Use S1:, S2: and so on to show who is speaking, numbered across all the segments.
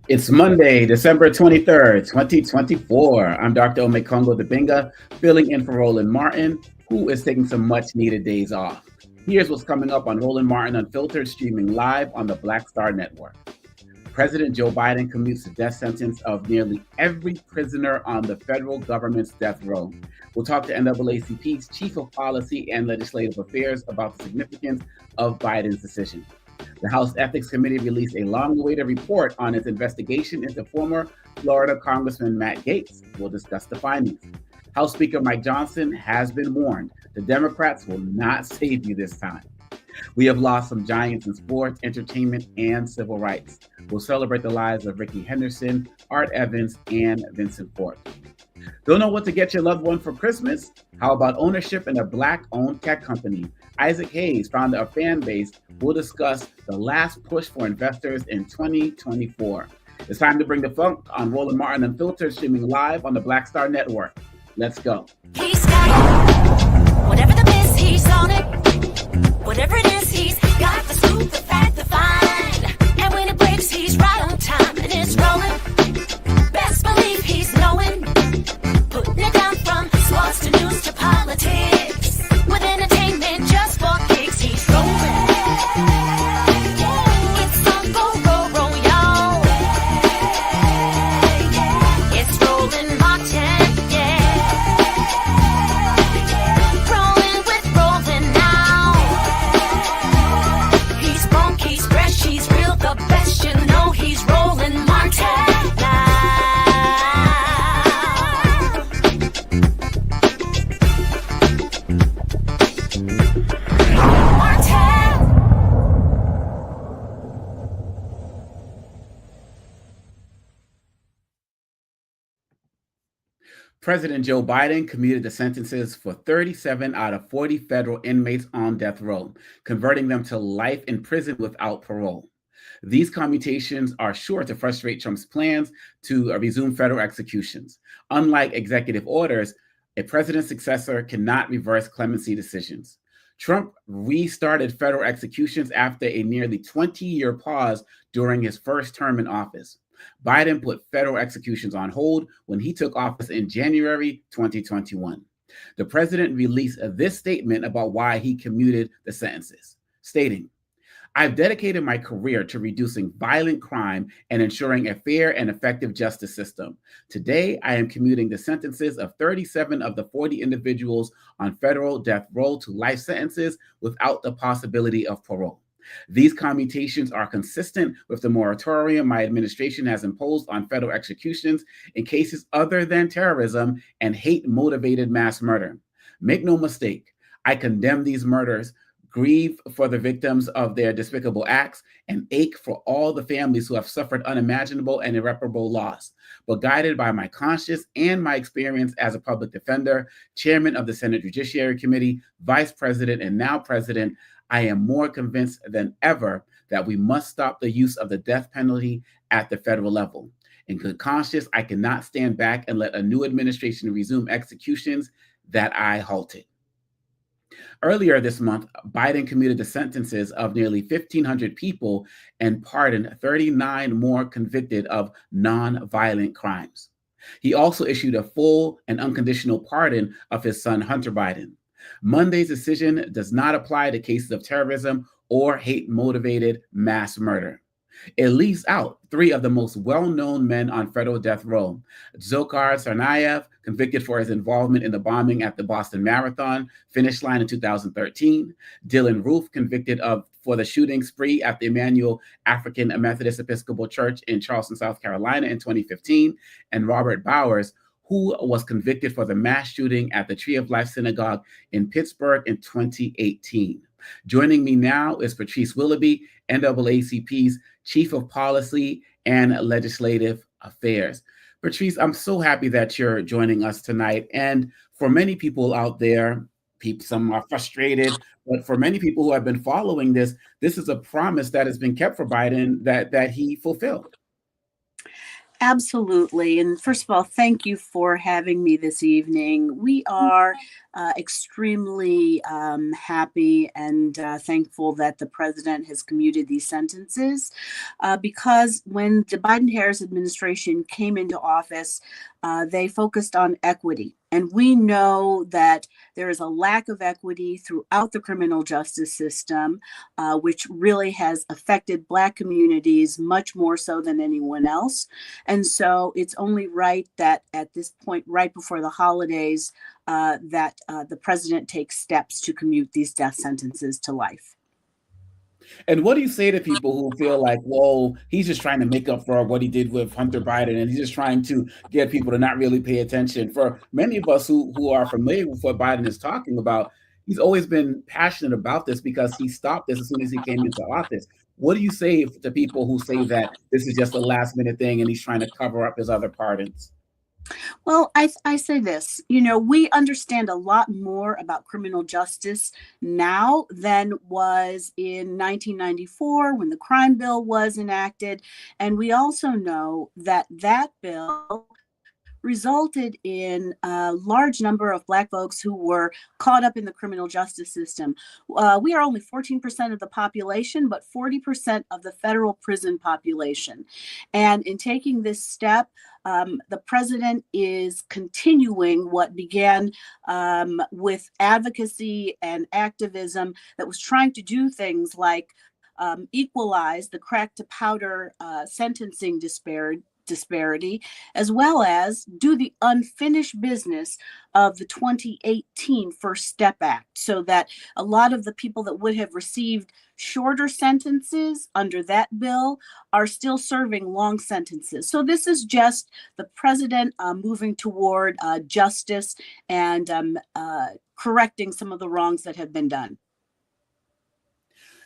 S1: It's Monday, December 23rd, 2024. I'm Dr. Omekongo Debinga, filling in for Roland Martin, who is taking some much needed days off. Here's what's coming up on Roland Martin Unfiltered, streaming live on the Black Star Network. President Joe Biden commutes the death sentence of nearly every prisoner on the federal government's death row. We'll talk to NAACP's Chief of Policy and Legislative Affairs about the significance of Biden's decision. The House Ethics Committee released a long-awaited report on its investigation into former Florida Congressman Matt Gaetz. We'll discuss the findings. House Speaker Mike Johnson has been warned. The Democrats will not save you this time. We have lost some giants in sports, entertainment, and civil rights. We'll celebrate the lives of Rickey Henderson, Art Evans, and Vincent Fort. Don't know what to get your loved one for Christmas? How about ownership in a Black-owned tech company? Isaac Hayes, founder of Fanbase, will discuss the last push for investors in 2024. It's time to bring the funk on Roland Martin Unfiltered, streaming live on the Black Star Network. Let's go.
S2: He's got whatever the miss, he's on it. Whatever it is, he's got the scoop, the fact, the find. And when it breaks, he's right on time and it's rolling. Best believe he's knowing. Putting it down from sports to news to politics. With entertainment just for kicks, he's rolling. It's on roll, y'all. It's Roland Martin, yeah. Rolling with Roland now. He's funk, he's fresh, he's real, the best, you know he's Roland Martin now.
S1: President Joe Biden commuted the sentences for 37 out of 40 federal inmates on death row, converting them to life in prison without parole. These commutations are sure to frustrate Trump's plans to resume federal executions. Unlike executive orders, a president's successor cannot reverse clemency decisions. Trump restarted federal executions after a nearly 20-year pause during his first term in office. Biden put federal executions on hold when he took office in January 2021. The president released this statement about why he commuted the sentences, stating, "I've dedicated my career to reducing violent crime and ensuring a fair and effective justice system. Today, I am commuting the sentences of 37 of the 40 individuals on federal death row to life sentences without the possibility of parole. These commutations are consistent with the moratorium my administration has imposed on federal executions in cases other than terrorism and hate-motivated mass murder. Make no mistake, I condemn these murders, grieve for the victims of their despicable acts, and ache for all the families who have suffered unimaginable and irreparable loss. But guided by my conscience and my experience as a public defender, chairman of the Senate Judiciary Committee, vice president, and now president, I am more convinced than ever that we must stop the use of the death penalty at the federal level. In good conscience, I cannot stand back and let a new administration resume executions that I halted." Earlier this month, Biden commuted the sentences of nearly 1,500 people and pardoned 39 more convicted of non-violent crimes. He also issued a full and unconditional pardon of his son, Hunter Biden. Monday's decision does not apply to cases of terrorism or hate-motivated mass murder. It leaves out three of the most well-known men on federal death row. Dzhokhar Tsarnaev, convicted for his involvement in the bombing at the Boston Marathon finish line in 2013. Dylan Roof, convicted for the shooting spree at the Emmanuel African Methodist Episcopal Church in Charleston, South Carolina in 2015. And Robert Bowers, who was convicted for the mass shooting at the Tree of Life Synagogue in Pittsburgh in 2018. Joining me now is Patrice Willoughby, NAACP's Chief of Policy and Legislative Affairs. Patrice, I'm so happy that you're joining us tonight. And for many people out there, some are frustrated, but for many people who have been following this is a promise that has been kept for Biden that he fulfilled.
S3: Absolutely. And first of all, thank you for having me this evening. We are extremely happy and thankful that the president has commuted these sentences because when the Biden-Harris administration came into office, they focused on equity. And we know that there is a lack of equity throughout the criminal justice system, which really has affected Black communities much more so than anyone else. And so it's only right that at this point, right before the holidays, that the president takes steps to commute these death sentences to life.
S1: And what do you say to people who feel like, whoa, he's just trying to make up for what he did with Hunter Biden, and he's just trying to get people to not really pay attention? For many of us who are familiar with what Biden is talking about, he's always been passionate about this because he stopped this as soon as he came into office. What do you say to people who say that this is just a last minute thing and he's trying to cover up his other pardons?
S3: Well, I say this, we understand a lot more about criminal justice now than was in 1994 when the crime bill was enacted. And we also know that that bill resulted in a large number of Black folks who were caught up in the criminal justice system. We are only 14% of the population, but 40% of the federal prison population. And in taking this step, the president is continuing what began with advocacy and activism that was trying to do things like equalize the crack to powder sentencing disparity, as well as do the unfinished business of the 2018 First Step Act, so that a lot of the people that would have received shorter sentences under that bill are still serving long sentences. So this is just the president moving toward justice and correcting some of the wrongs that have been done.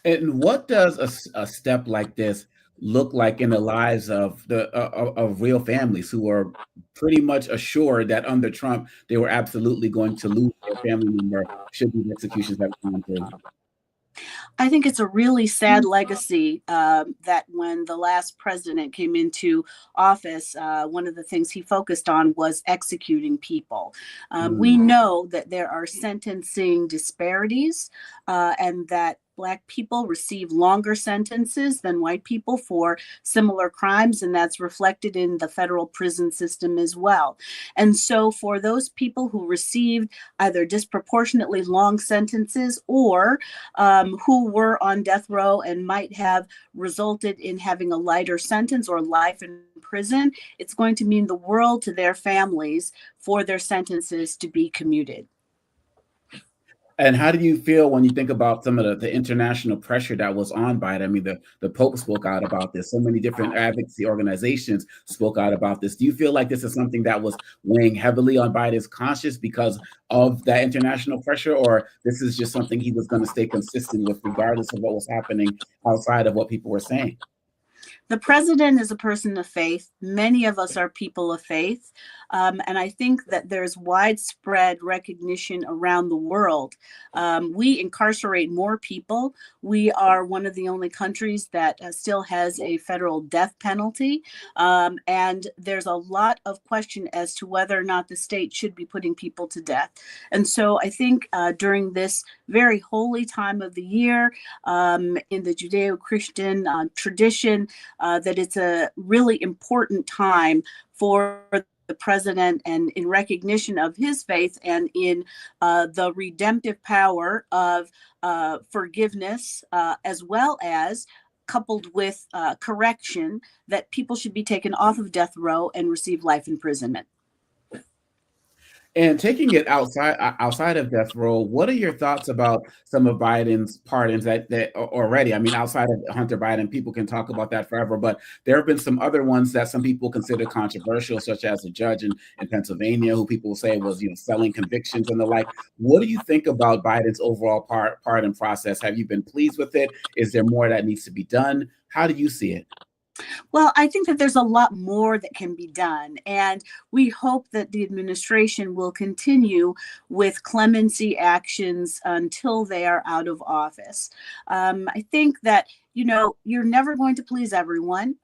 S1: And what does a step like this look like in the lives of of real families who are pretty much assured that under Trump they were absolutely going to lose their family member should these executions have gone through?
S3: I think it's a really sad legacy that when the last president came into office, one of the things he focused on was executing people. We know that there are sentencing disparities and that Black people receive longer sentences than white people for similar crimes, and that's reflected in the federal prison system as well. And so for those people who received either disproportionately long sentences or who were on death row and might have resulted in having a lighter sentence or life in prison, it's going to mean the world to their families for their sentences to be commuted.
S1: And how do you feel when you think about some of the international pressure that was on Biden? I mean, the Pope spoke out about this. So many different advocacy organizations spoke out about this. Do you feel like this is something that was weighing heavily on Biden's conscience because of that international pressure, or this is just something he was going to stay consistent with regardless of what was happening outside of what people were saying?
S3: The president is a person of faith. Many of us are people of faith. And I think that there's widespread recognition around the world. We incarcerate more people. We are one of the only countries that still has a federal death penalty. And there's a lot of question as to whether or not the state should be putting people to death. And so I think during this very holy time of the year in the Judeo-Christian tradition, that it's a really important time for the president, and in recognition of his faith and in the redemptive power of forgiveness, as well as coupled with correction, that people should be taken off of death row and receive life imprisonment.
S1: And taking it outside of death row, what are your thoughts about some of Biden's pardons that already? I mean, outside of Hunter Biden, people can talk about that forever, but there have been some other ones that some people consider controversial, such as a judge in Pennsylvania, who people say was selling convictions and the like. What do you think about Biden's overall pardon process? Have you been pleased with it? Is there more that needs to be done? How do you see it?
S3: Well, I think that there's a lot more that can be done, and we hope that the administration will continue with clemency actions until they are out of office. I think that you're never going to please everyone.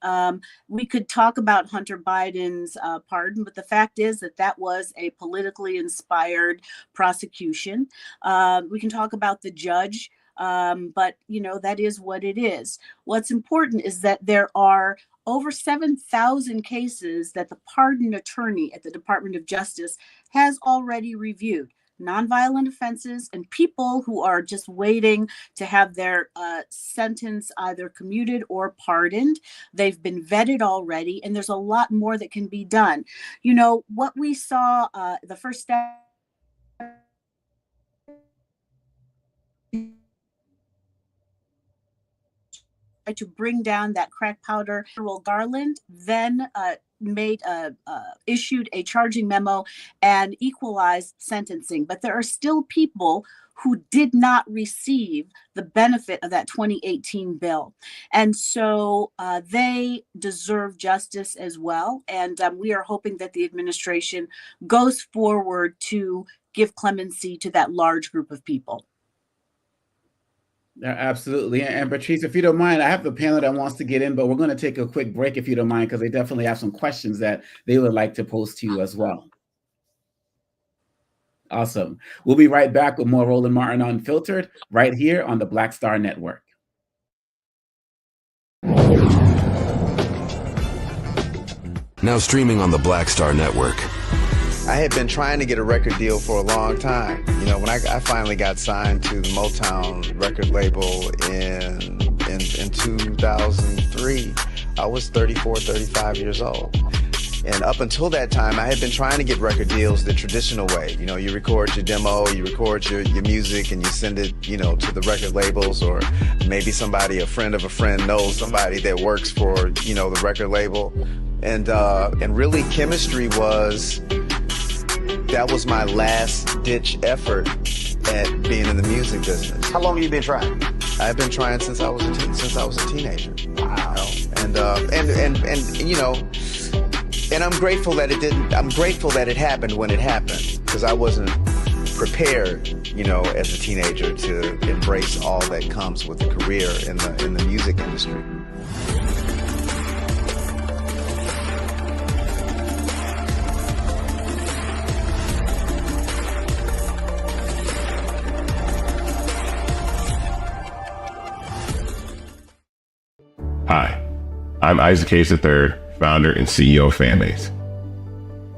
S3: We could talk about Hunter Biden's pardon, but the fact is that was a politically inspired prosecution. We can talk about the judge. But that is what it is. What's important is that there are over 7,000 cases that the pardon attorney at the Department of Justice has already reviewed. Nonviolent offenses and people who are just waiting to have their sentence either commuted or pardoned. They've been vetted already, and there's a lot more that can be done. What we saw, the first step to bring down that crack powder. Garland then issued a charging memo and equalized sentencing. But there are still people who did not receive the benefit of that 2018 bill. And so they deserve justice as well. And we are hoping that the administration goes forward to give clemency to that large group of people.
S1: Yeah, absolutely. And Patrice, if you don't mind, I have the panel that wants to get in, but we're going to take a quick break if you don't mind, because they definitely have some questions that they would like to pose to you as well. Awesome. We'll be right back with more Roland Martin Unfiltered right here on the Black Star Network.
S4: Now streaming on the Black Star Network.
S5: I had been trying to get a record deal for a long time. When I finally got signed to the Motown record label in 2003, I was 34, 35 years old. And up until that time, I had been trying to get record deals the traditional way. You record your demo, you record your music, and you send it, to the record labels, or maybe a friend of a friend knows somebody that works for, the record label. And really chemistry that was my last ditch effort at being in the music business.
S6: How long have you been trying?
S5: I've been trying since I was a teenager.
S6: Wow.
S5: And I'm grateful that it didn't. I'm grateful that it happened when it happened, because I wasn't prepared, as a teenager to embrace all that comes with a career in the music industry.
S7: Hi, I'm Isaac Hayes III, founder and CEO of Fanbase.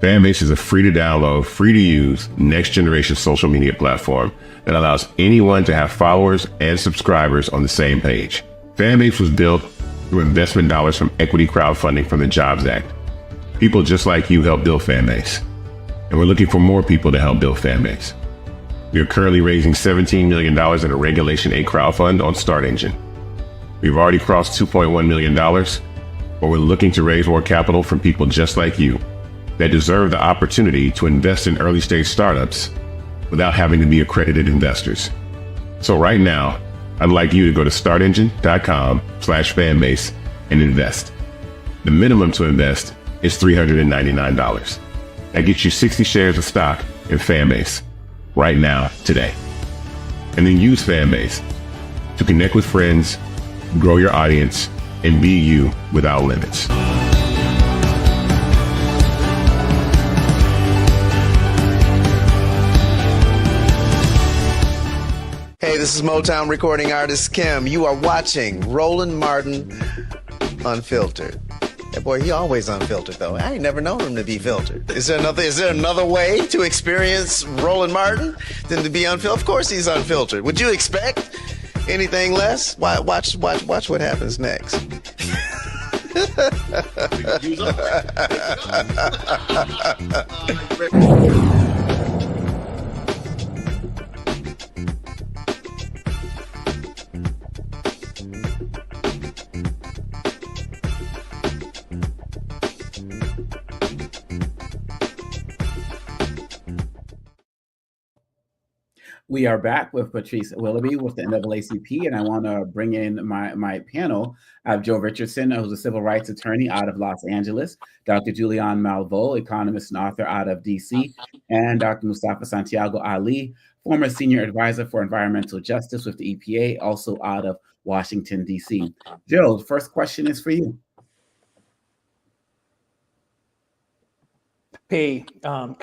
S7: Fanbase is a free-to-download, free-to-use, next-generation social media platform that allows anyone to have followers and subscribers on the same page. Fanbase was built through investment dollars from equity crowdfunding from the Jobs Act. People just like you help build Fanbase, and we're looking for more people to help build Fanbase. We are currently raising $17 million in a Regulation A crowdfund on Start Engine. We've already crossed $2.1 million, but we're looking to raise more capital from people just like you that deserve the opportunity to invest in early stage startups without having to be accredited investors. So right now, I'd like you to go to startengine.com/fanbase and invest. The minimum to invest is $399. That gets you 60 shares of stock in Fanbase right now, today. And then use Fanbase to connect with friends, grow your audience, and be you without limits.
S5: Hey, this is Motown recording artist Kim. You are watching Roland Martin Unfiltered. That boy, he always unfiltered though. I ain't never known him to be filtered. Is there another way to experience Roland Martin than to be unfiltered? Of course he's unfiltered. Would you expect Anything less? Watch what happens next.
S1: We are back with Patrice Willoughby with the NAACP, and I want to bring in my panel. I have Joe Richardson, who's a civil rights attorney out of Los Angeles, Dr. Julian Malveaux, economist and author out of DC, and Dr. Mustafa Santiago Ali, former senior advisor for environmental justice with the EPA, also out of Washington, DC. Joe, the first question is for you.
S6: Kind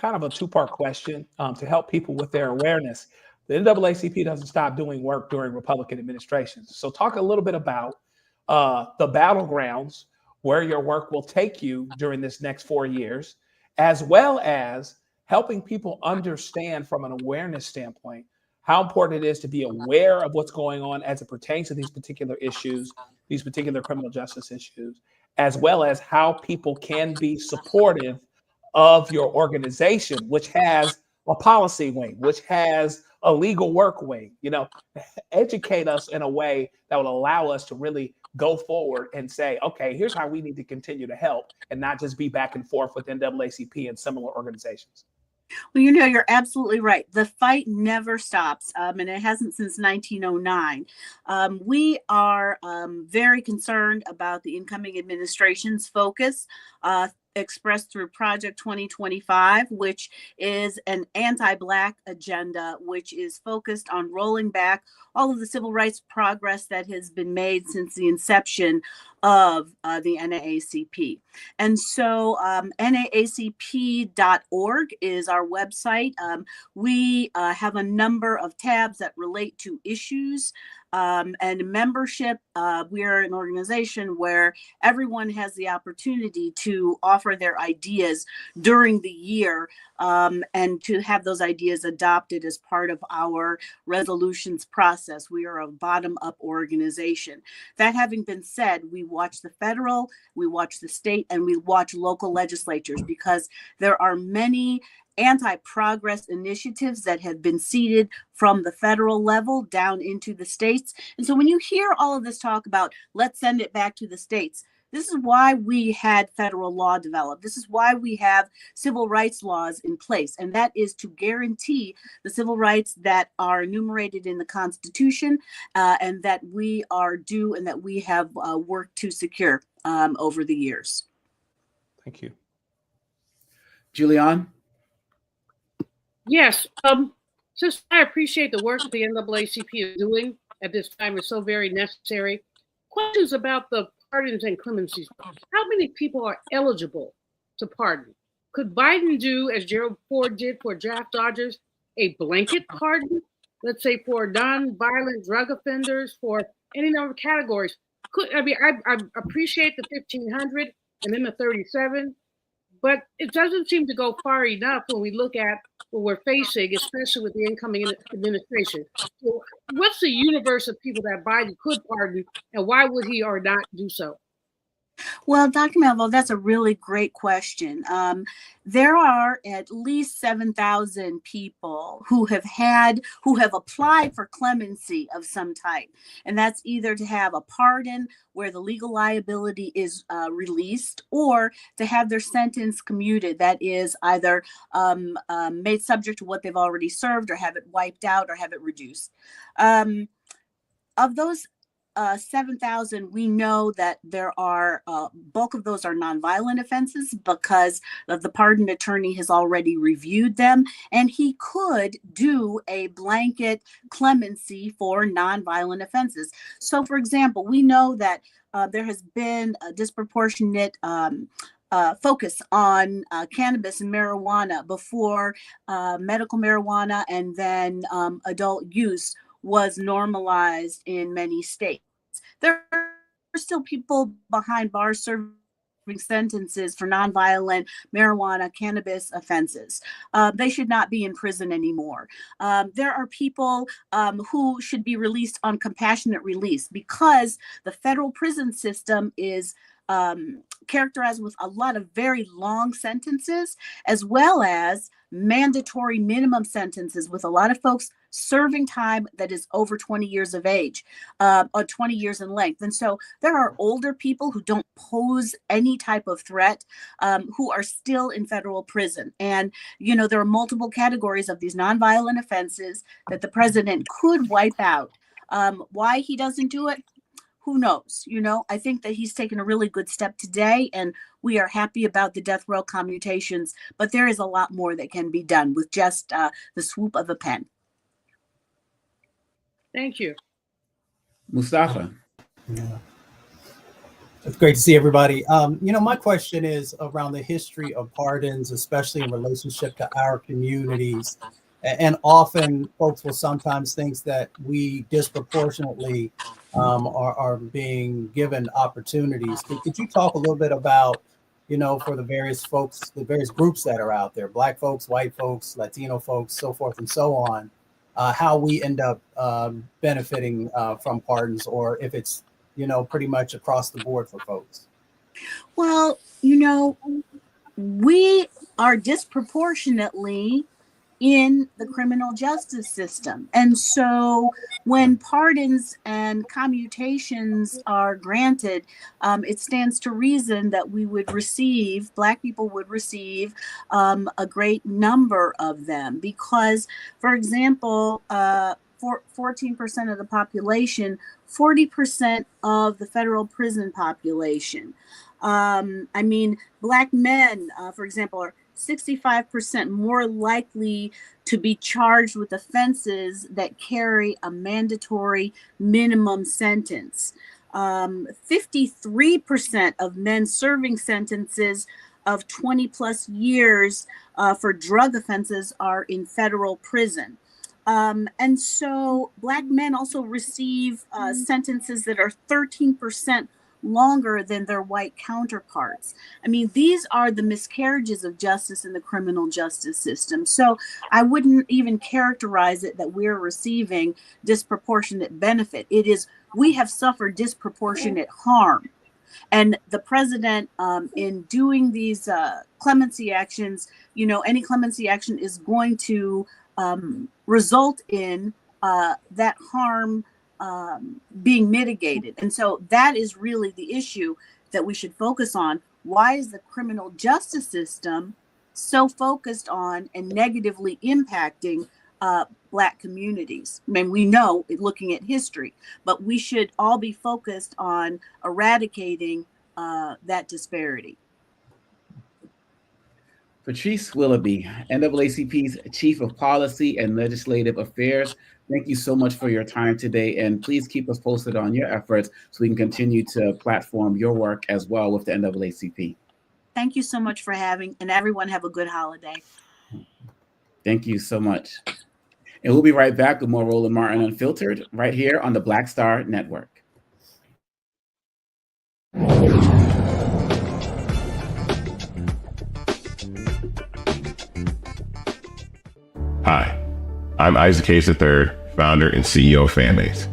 S6: of a two-part question to help people with their awareness. The NAACP doesn't stop doing work during Republican administrations. So talk a little bit about the battlegrounds where your work will take you during this next 4 years, as well as helping people understand from an awareness standpoint how important it is to be aware of what's going on as it pertains to these particular issues, these particular criminal justice issues, as well as how people can be supportive of your organization, which has a policy wing, which has a legal work wing. Educate us in a way that will allow us to really go forward and say, okay, here's how we need to continue to help, and not just be back and forth with NAACP and similar organizations.
S3: Well, you're absolutely right. The fight never stops, and it hasn't since 1909. We are very concerned about the incoming administration's focus, expressed through Project 2025, which is an anti-Black agenda, which is focused on rolling back all of the civil rights progress that has been made since the inception of the NAACP. And so naacp.org is our website. We have a number of tabs that relate to issues and membership. We are an organization where everyone has the opportunity to offer their ideas during the year and to have those ideas adopted as part of our resolutions process. We are a bottom-up organization. That having been said, we watch the federal, we watch the state, and we watch local legislatures, because there are many anti-progress initiatives that have been seeded from the federal level down into the states. And so when you hear all of this talk about, let's send it back to the states, this is why we had federal law developed. This is why we have civil rights laws in place. And that is to guarantee the civil rights that are enumerated in the Constitution and that we are due and that we have worked to secure over the years.
S6: Thank you.
S1: Julian?
S8: Yes, just I appreciate the work the NAACP is doing at this time. It's so very necessary. Questions about the pardons and clemencies. How many people are eligible to pardon? Could Biden do, as Gerald Ford did for draft dodgers, a blanket pardon? Let's say for non-violent drug offenders, for any number of categories. I appreciate the 1,500 and then the 37. But it doesn't seem to go far enough when we look at what we're facing, especially with the incoming administration. So what's the universe of people that Biden could pardon, and why would he or not do so?
S3: Well, Dr. Malveaux, that's a really great question. There are at least 7,000 people who have applied for clemency of some type. And that's either to have a pardon where the legal liability is released, or to have their sentence commuted. That is either made subject to what they've already served, or have it wiped out, or have it reduced. Of those 7,000, we know that there are bulk of those are nonviolent offenses, because the pardon attorney has already reviewed them, and he could do a blanket clemency for nonviolent offenses. So, for example, we know that there has been a disproportionate focus on cannabis and marijuana before medical marijuana and then adult use was normalized in many states. There are still people behind bars serving sentences for nonviolent marijuana, cannabis offenses. They should not be in prison anymore. There are people who should be released on compassionate release because the federal prison system is characterized with a lot of very long sentences, as well as mandatory minimum sentences with a lot of folks serving time that is over 20 years of age, or 20 years in length. And so there are older people who don't pose any type of threat, who are still in federal prison. And, you know, there are multiple categories of these nonviolent offenses that the president could wipe out. Why he doesn't do it? Who knows? You know, I think that he's taken a really good step today, and we are happy about the death row commutations, but there is a lot more that can be done with just the swoop of a pen.
S8: Thank you.
S1: Mustafa.
S9: Yeah. It's great to see everybody. You know, my question is around the history of pardons, especially in relationship to our communities. And often folks will sometimes think that we disproportionately are being given opportunities. Could you talk a little bit about, you know, for the various folks, the various groups that are out there, Black folks, white folks, Latino folks, so forth and so on, how we end up benefiting from pardons, or if it's, you know, pretty much across the board for folks?
S3: Well, you know, we are disproportionately in the criminal justice system. And so when pardons and commutations are granted, it stands to reason that we would receive, Black people would receive a great number of them because, for example, 14% of the population, 40% of the federal prison population. I mean, Black men, for example, are 65% more likely to be charged with offenses that carry a mandatory minimum sentence. 53% of men serving sentences of 20 plus years for drug offenses are in federal prison. And so Black men also receive sentences that are 13% longer than their white counterparts. I mean, these are the miscarriages of justice in the criminal justice system. So I wouldn't even characterize it that we're receiving disproportionate benefit. It is, we have suffered disproportionate harm. And the president, in doing these clemency actions, you know, any clemency action is going to result in that harm being mitigated. And so that is really the issue that we should focus on. Why is the criminal justice system so focused on and negatively impacting Black communities? I mean, we know, looking at history, but we should all be focused on eradicating that disparity.
S1: Patrice Willoughby, NAACP's Chief of Policy and Legislative Affairs. Thank you so much for your time today, and please keep us posted on your efforts so we can continue to platform your work as well with the NAACP.
S3: Thank you so much for having, and everyone have a good holiday.
S1: Thank you so much. And we'll be right back with more Roland Martin Unfiltered right here on the Black Star Network.
S7: Hi, I'm Isaac Gaetz III, founder and CEO of Fanbase.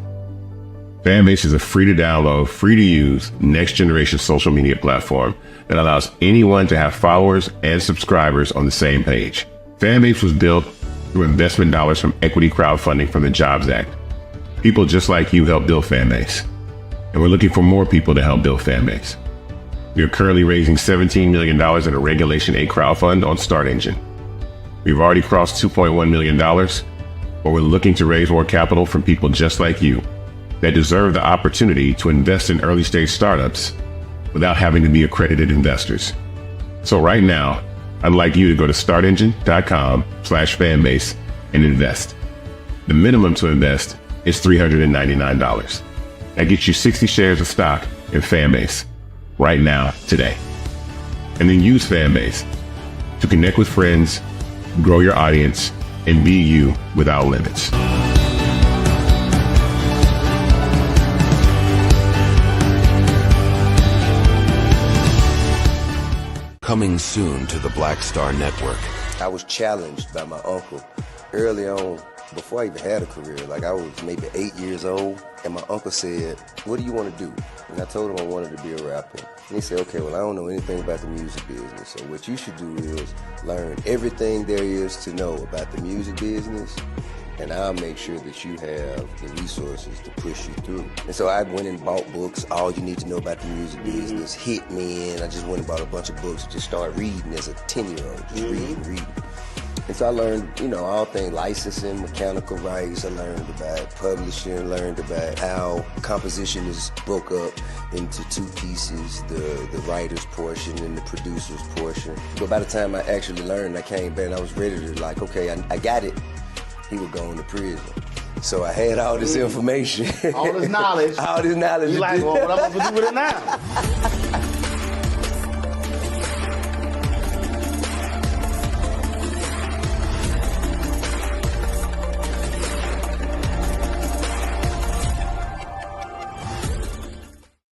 S7: Fanbase is a free to download, free to use, next generation social media platform that allows anyone to have followers and subscribers on the same page. Fanbase was built through investment dollars from equity crowdfunding from the Jobs Act. People just like you help build Fanbase, and we're looking for more people to help build Fanbase. We are currently raising $17 million in a Regulation A crowdfund on Start Engine. We've already crossed $2.1 million, but we're looking to raise more capital from people just like you that deserve the opportunity to invest in early stage startups without having to be accredited investors. So right now, I'd like you to go to startengine.com/fanbase and invest. The minimum to invest is $399. That gets you 60 shares of stock in Fanbase right now, today. And then use Fanbase to connect with friends, grow your audience, and be you without limits.
S4: Coming soon to the Black Star Network.
S10: I was challenged by my uncle early on, before I even had a career. Like, I was maybe 8 years old, and my uncle said, "What do you want to do?" And I told him I wanted to be a rapper. And he said, "Okay, well, I don't know anything about the music business, so what you should do is learn everything there is to know about the music business, and I'll make sure that you have the resources to push you through." And so I went and bought books, All You Need to Know About the Music Business, Hit Me In. I just went and bought a bunch of books and just started reading as a 10-year-old, just reading. And so I learned, all things licensing, mechanical rights. I learned about publishing, learned about how composition is broke up into two pieces, the writer's portion and the producer's portion. But by the time I actually learned, I came back and I was ready to okay, I got it. He would go into prison. So I had all this information.
S11: All this knowledge.
S10: All this knowledge.
S11: You like, well, what am I going to do with it now?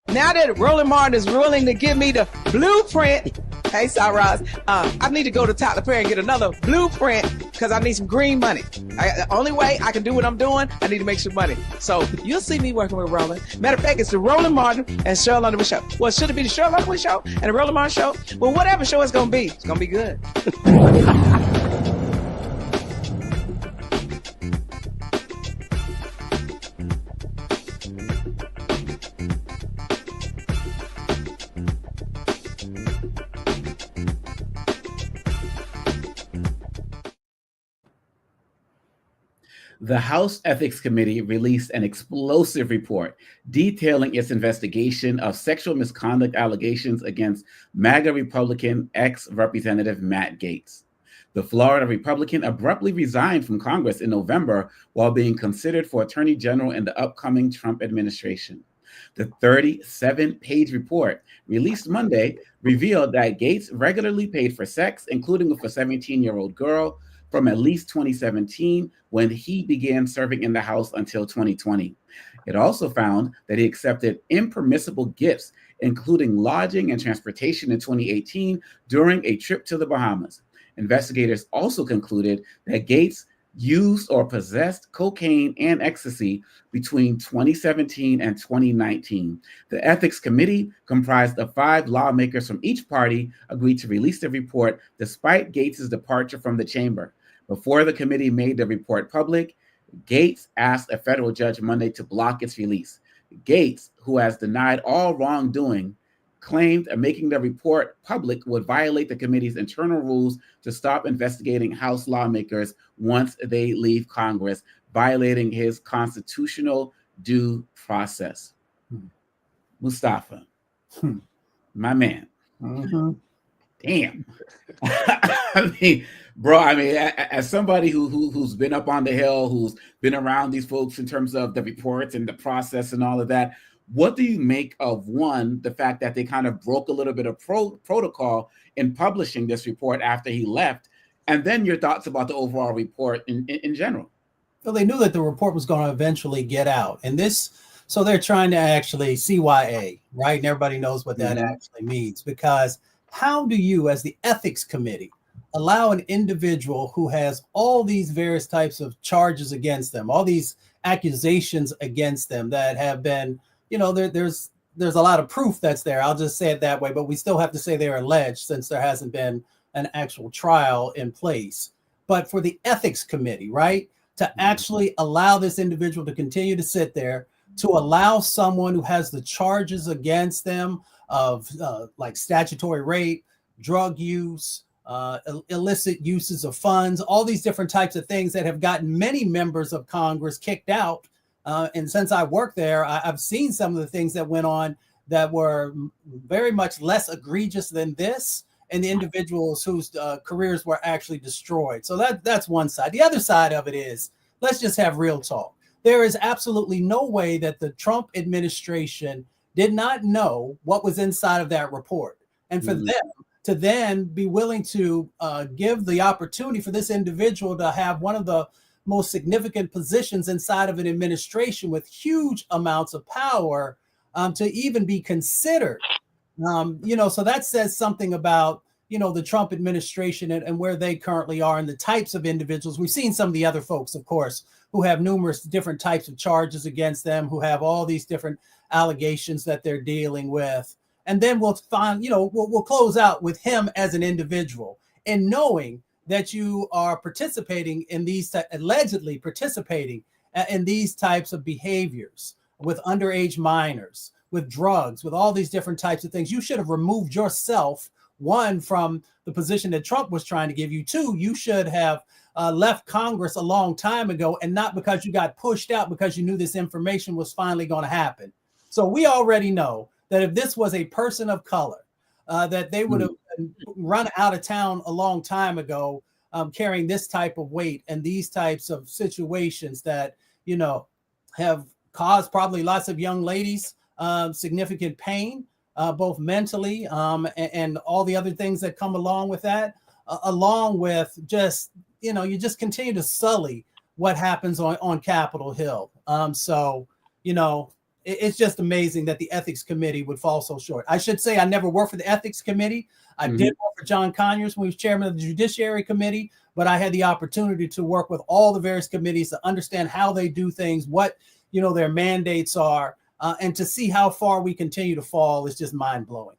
S12: Now that Roland Martin is willing to give me the blueprint, hey, Ross, I need to go to Tyler Perry and get another blueprint because I need some green money. The only way I can do what I'm doing, I need to make some money. So you'll see me working with Roland. Matter of fact, it's the Roland Martin and Cheryl Underwood show. Well, should it be the Cheryl Underwood show and the Roland Martin show? Well, whatever show it's going to be good.
S1: The House Ethics Committee released an explosive report detailing its investigation of sexual misconduct allegations against MAGA Republican ex-Representative Matt Gaetz. The Florida Republican abruptly resigned from Congress in November while being considered for Attorney General in the upcoming Trump administration. The 37-page report, released Monday, revealed that Gaetz regularly paid for sex, including with a 17-year-old girl, from at least 2017 when he began serving in the House until 2020. It also found that he accepted impermissible gifts, including lodging and transportation in 2018 during a trip to the Bahamas. Investigators also concluded that Gaetz used or possessed cocaine and ecstasy between 2017 and 2019. The Ethics Committee, comprised of 5 lawmakers from each party, agreed to release the report despite Gaetz's departure from the chamber. Before the committee made the report public, Gaetz asked a federal judge Monday to block its release. Gaetz, who has denied all wrongdoing, claimed making the report public would violate the committee's internal rules to stop investigating House lawmakers once they leave Congress, violating his constitutional due process. Mustafa, my man. Damn. I mean, as somebody who's been up on the Hill, who's been around these folks in terms of the reports and the process and all of that, what do you make of, one, the fact that they kind of broke a little bit of protocol in publishing this report after he left, and then your thoughts about the overall report in general?
S9: Well, they knew that the report was going to eventually get out, and so they're trying to actually CYA, right? And everybody knows what that actually means, because how do you, as the ethics committee, allow an individual who has all these various types of charges against them, all these accusations against them that have been, there's a lot of proof that's there. I'll just say it that way, but we still have to say they're alleged since there hasn't been an actual trial in place. But for the ethics committee, right, to actually allow this individual to continue to sit there, to allow someone who has the charges against them of like statutory rape, drug use, illicit uses of funds, all these different types of things that have gotten many members of Congress kicked out. And since I worked there, I've seen some of the things that went on that were very much less egregious than this, and the individuals whose careers were actually destroyed. So that's one side. The other side of it is, let's just have real talk. There is absolutely no way that the Trump administration did not know what was inside of that report. And for them to then be willing to give the opportunity for this individual to have one of the most significant positions inside of an administration with huge amounts of power to even be considered. So that says something about, the Trump administration and where they currently are and the types of individuals. We've seen some of the other folks, of course, who have numerous different types of charges against them, who have all these different allegations that they're dealing with. And then we'll find, we'll close out with him as an individual, and knowing that you are participating in these, allegedly participating in these types of behaviors with underage minors, with drugs, with all these different types of things. You should have removed yourself, one, from the position that Trump was trying to give you. Two, you should have left Congress a long time ago, and not because you got pushed out because you knew this information was finally going to happen. So we already know that if this was a person of color, that they would have run out of town a long time ago, carrying this type of weight and these types of situations that, have caused probably lots of young ladies significant pain, both mentally and all the other things that come along with that, along with just, you just continue to sully what happens on Capitol Hill. It's just amazing that the ethics committee would fall so short. I should say I never worked for the ethics committee. I did work for John Conyers when he was chairman of the Judiciary Committee, but I had the opportunity to work with all the various committees to understand how they do things, what, their mandates are, and to see how far we continue to fall is just mind-blowing.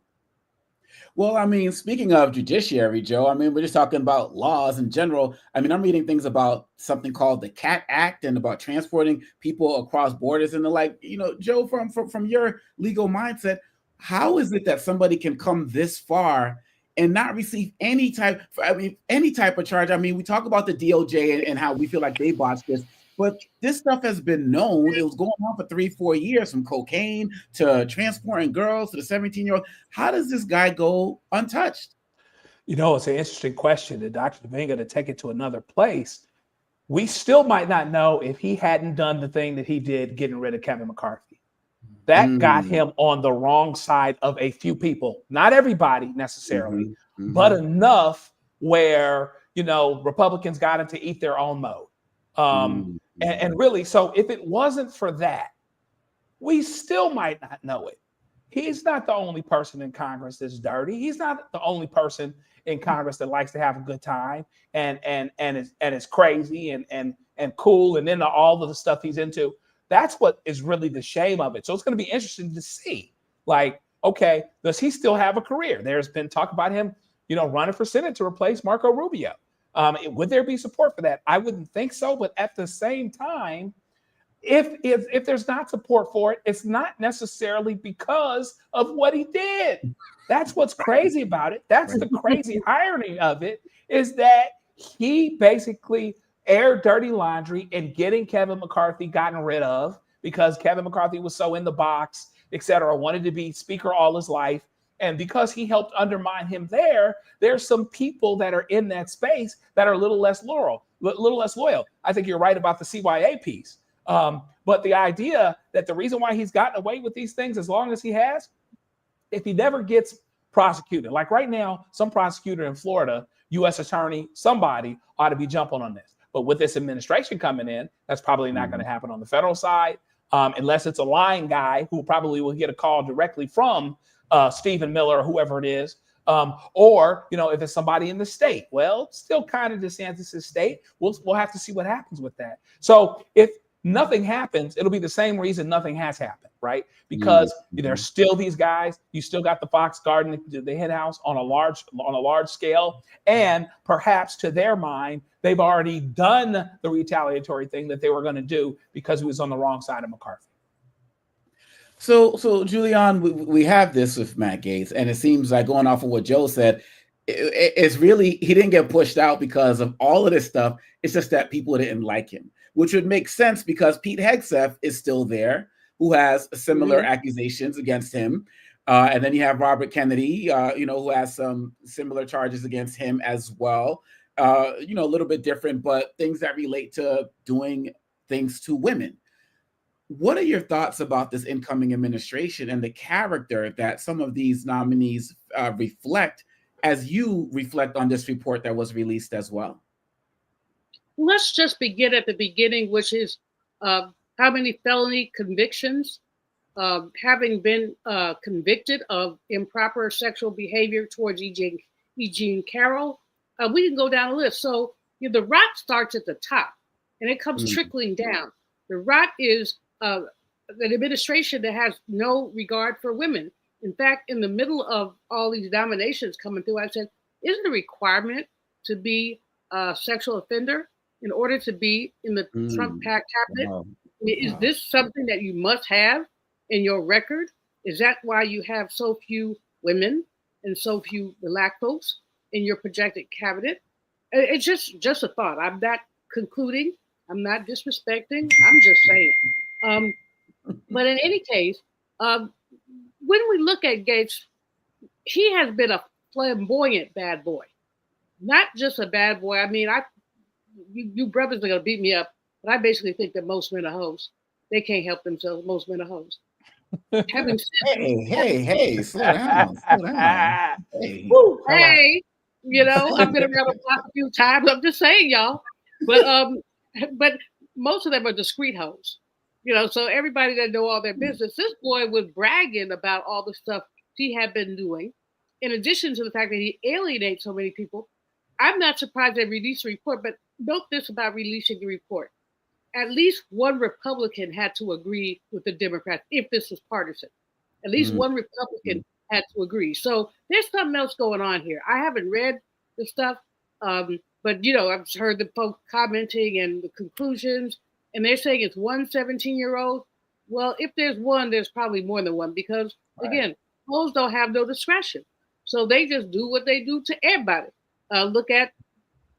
S1: Well, I mean, speaking of judiciary, Joe, I mean, we're just talking about laws in general. I mean, I'm reading things about something called the CAT Act and about transporting people across borders and the like. Joe, from your legal mindset, how is it that somebody can come this far and not receive any type of charge? I mean, we talk about the DOJ and how we feel like they botched this, but this stuff has been known. It was going on for 3-4 years, from cocaine to transporting girls to the 17-year-old. How does this guy go untouched?
S6: It's an interesting question. And Dr. Domingo, to take it to another place, we still might not know if he hadn't done the thing that he did getting rid of Kevin McCarthy. That got him on the wrong side of a few people, not everybody necessarily, but enough where, Republicans got him to eat their own mode. And really, so if it wasn't for that, we still might not know it. He's not the only person in Congress that's dirty. He's not the only person in Congress that likes to have a good time and is crazy and cool and into all of the stuff he's into. That's what is really the shame of it. So it's going to be interesting to see, like, okay, does he still have a career? There's been talk about him, running for Senate to replace Marco Rubio. Would there be support for that? I wouldn't think so. But at the same time, if there's not support for it, it's not necessarily because of what he did. That's what's crazy about it. That's the crazy irony of it, is that he basically aired dirty laundry and getting Kevin McCarthy gotten rid of because Kevin McCarthy was so in the box, et cetera, wanted to be speaker all his life. And because he helped undermine him there's some people that are in that space that are a little less loyal. I think you're right about the CYA piece. But the idea that the reason why he's gotten away with these things as long as he has, if he never gets prosecuted, like right now, some prosecutor in Florida, U.S. attorney, somebody ought to be jumping on this. But with this administration coming in, that's probably not going to happen on the federal side, unless it's a lying guy who probably will get a call directly from Stephen Miller or whoever it is. Or, if it's somebody in the state, well, still kind of DeSantis' state. We'll have to see what happens with that. So if nothing happens, it'll be the same reason nothing has happened, right? Because there's still these guys. You still got the Fox Garden, the hen house on a large scale, and perhaps to their mind, they've already done the retaliatory thing that they were going to do because he was on the wrong side of McCarthy.
S1: So Julian, we have this with Matt Gaetz, and it seems like, going off of what Joe said, it's really, he didn't get pushed out because of all of this stuff. It's just that people didn't like him, which would make sense because Pete Hegseth is still there, who has similar accusations against him. And then you have Robert Kennedy, who has some similar charges against him as well. A little bit different, but things that relate to doing things to women. What are your thoughts about this incoming administration and the character that some of these nominees reflect, as you reflect on this report that was released as well?
S8: Let's just begin at the beginning, which is how many felony convictions, having been convicted of improper sexual behavior towards E. Jean Carroll. We can go down the list. So the rot starts at the top, and it comes trickling down. The rot is an administration that has no regard for women. In fact, in the middle of all these nominations coming through, I said, isn't a requirement to be a sexual offender in order to be in the Trump cabinet?
S1: Wow.
S8: I mean, is this something that you must have in your record? Is that why you have so few women and so few black folks in your projected cabinet? It's just a thought. I'm not concluding. I'm not disrespecting. I'm just saying. But in any case, when we look at Gaetz, he has been a flamboyant bad boy, not just a bad boy. I mean, you brothers are gonna beat me up, but I basically think that most men are hoes. They can't help themselves. Most men are hoes. Having said,
S1: Hey, slow down. Hey,
S8: hey, I've been around the block a few times. I'm just saying, y'all. But most of them are discreet hoes. So everybody that know all their business, this boy was bragging about all the stuff he had been doing. In addition to the fact that he alienates so many people, I'm not surprised they released a report, but note this about releasing the report. At least one Republican had to agree with the Democrats if this was partisan. At least one Republican had to agree. So there's something else going on here. I haven't read the stuff, but I've heard the folks commenting and the conclusions, and they're saying it's one 17-year-old. Well, if there's one, there's probably more than one because, again, hoes don't have no discretion. So they just do what they do to everybody. Look at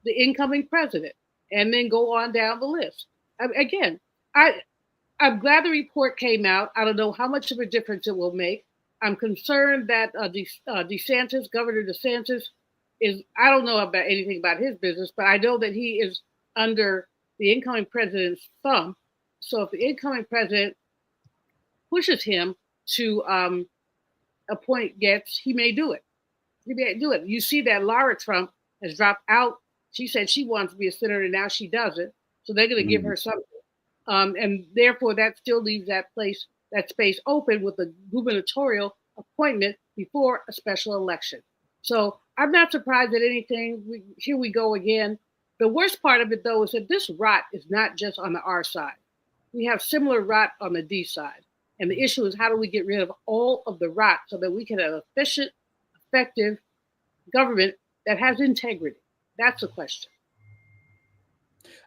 S8: the incoming president and then go on down the list. Again, I'm glad the report came out. I don't know how much of a difference it will make. I'm concerned that Governor DeSantis I don't know about anything about his business, but I know that he is under the incoming president's thumb. So if the incoming president pushes him to appoint Gaetz, he may do it. You see that Lara Trump has dropped out. She said she wants to be a senator, and now she doesn't. So they're going to give her something. And therefore, that still leaves that space open with a gubernatorial appointment before a special election. So I'm not surprised at anything. Here we go again. The worst part of it, though, is that this rot is not just on the R side. We have similar rot on the D side. And the issue is how do we get rid of all of the rot so that we can have efficient, effective government that has integrity? That's the question.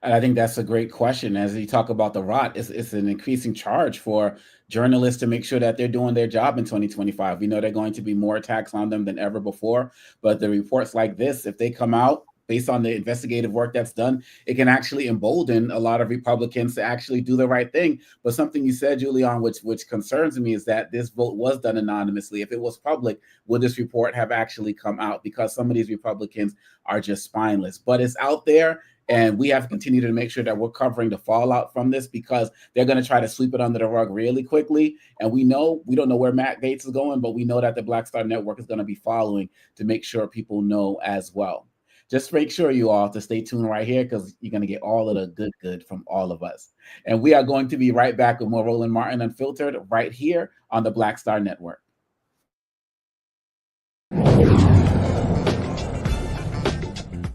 S1: And I think that's a great question. As you talk about the rot, it's an increasing charge for journalists to make sure that they're doing their job in 2025. We know there are going to be more attacks on them than ever before. But the reports like this, if they come out based on the investigative work that's done, it can actually embolden a lot of Republicans to actually do the right thing. But something you said, Julian, which concerns me, is that this vote was done anonymously. If it was public, would this report have actually come out? Because some of these Republicans are just spineless. But it's out there, and we have to continue to make sure that we're covering the fallout from this, because they're going to try to sweep it under the rug really quickly. And we don't know where Matt Gaetz is going, but we know that the Black Star Network is going to be following to make sure people know as well. Just make sure you all to stay tuned right here, because you're going to get all of the good from all of us. And we are going to be right back with more Roland Martin Unfiltered right here on the Black Star Network.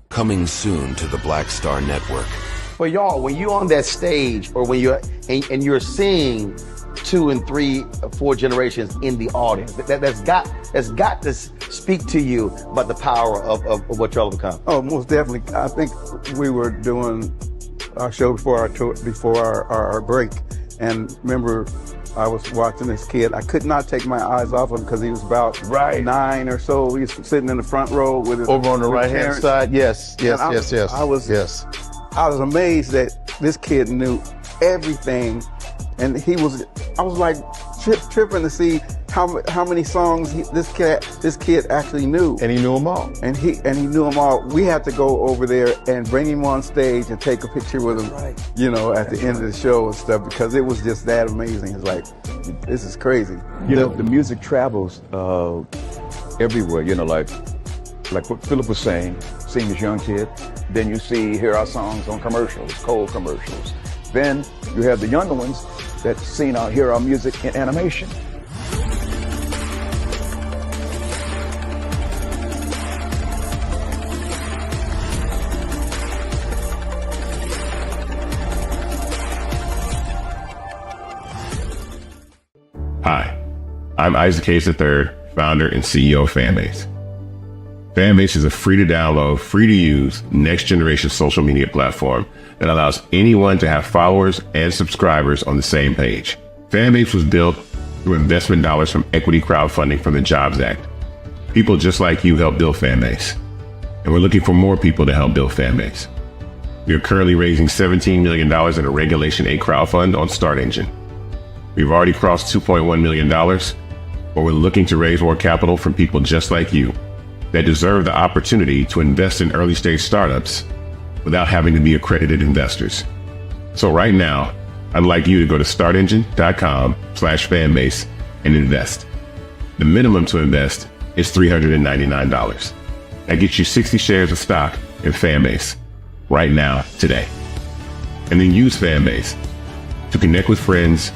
S4: Coming soon to the Black Star Network.
S11: For y'all, when you're on that stage, or when you're and you're seeing 2 and 3 or 4 generations in the audience, that's got to speak to you about the power of what y'all have become.
S13: Oh, most definitely. I think we were doing our show before our break, and remember, I was watching this kid. I could not take my eyes off him because he was about 9 or so. He was sitting in the front row with his
S11: over on the right-hand side. Yes.
S13: I was amazed that this kid knew everything, and I was like tripping to see how many songs this kid actually knew.
S11: And he knew them all.
S13: And he knew them all. We had to go over there and bring him on stage and take a picture with him, at the end of the show and stuff, because it was just that amazing. It's like, this is crazy.
S14: The music travels everywhere, like what Philip was saying, seeing this young kid. Then you hear our songs on commercials, cold commercials. Then you have the younger ones that hear our music in animation.
S7: I'm Isaac Gaetz III, founder and CEO of Fanbase. Fanbase is a free to download, free to use, next generation social media platform that allows anyone to have followers and subscribers on the same page. Fanbase was built through investment dollars from equity crowdfunding from the Jobs Act. People just like you helped build Fanbase, and we're looking for more people to help build Fanbase. We are currently raising $17 million in a Regulation A crowdfund on Start Engine. We've already crossed $2.1 million, but we're looking to raise more capital from people just like you that deserve the opportunity to invest in early stage startups without having to be accredited investors. So right now, I'd like you to go to startengine.com/fanbase and invest. The minimum to invest is $399. That gets you 60 shares of stock in Fanbase right now, today. And then use Fanbase to connect with friends,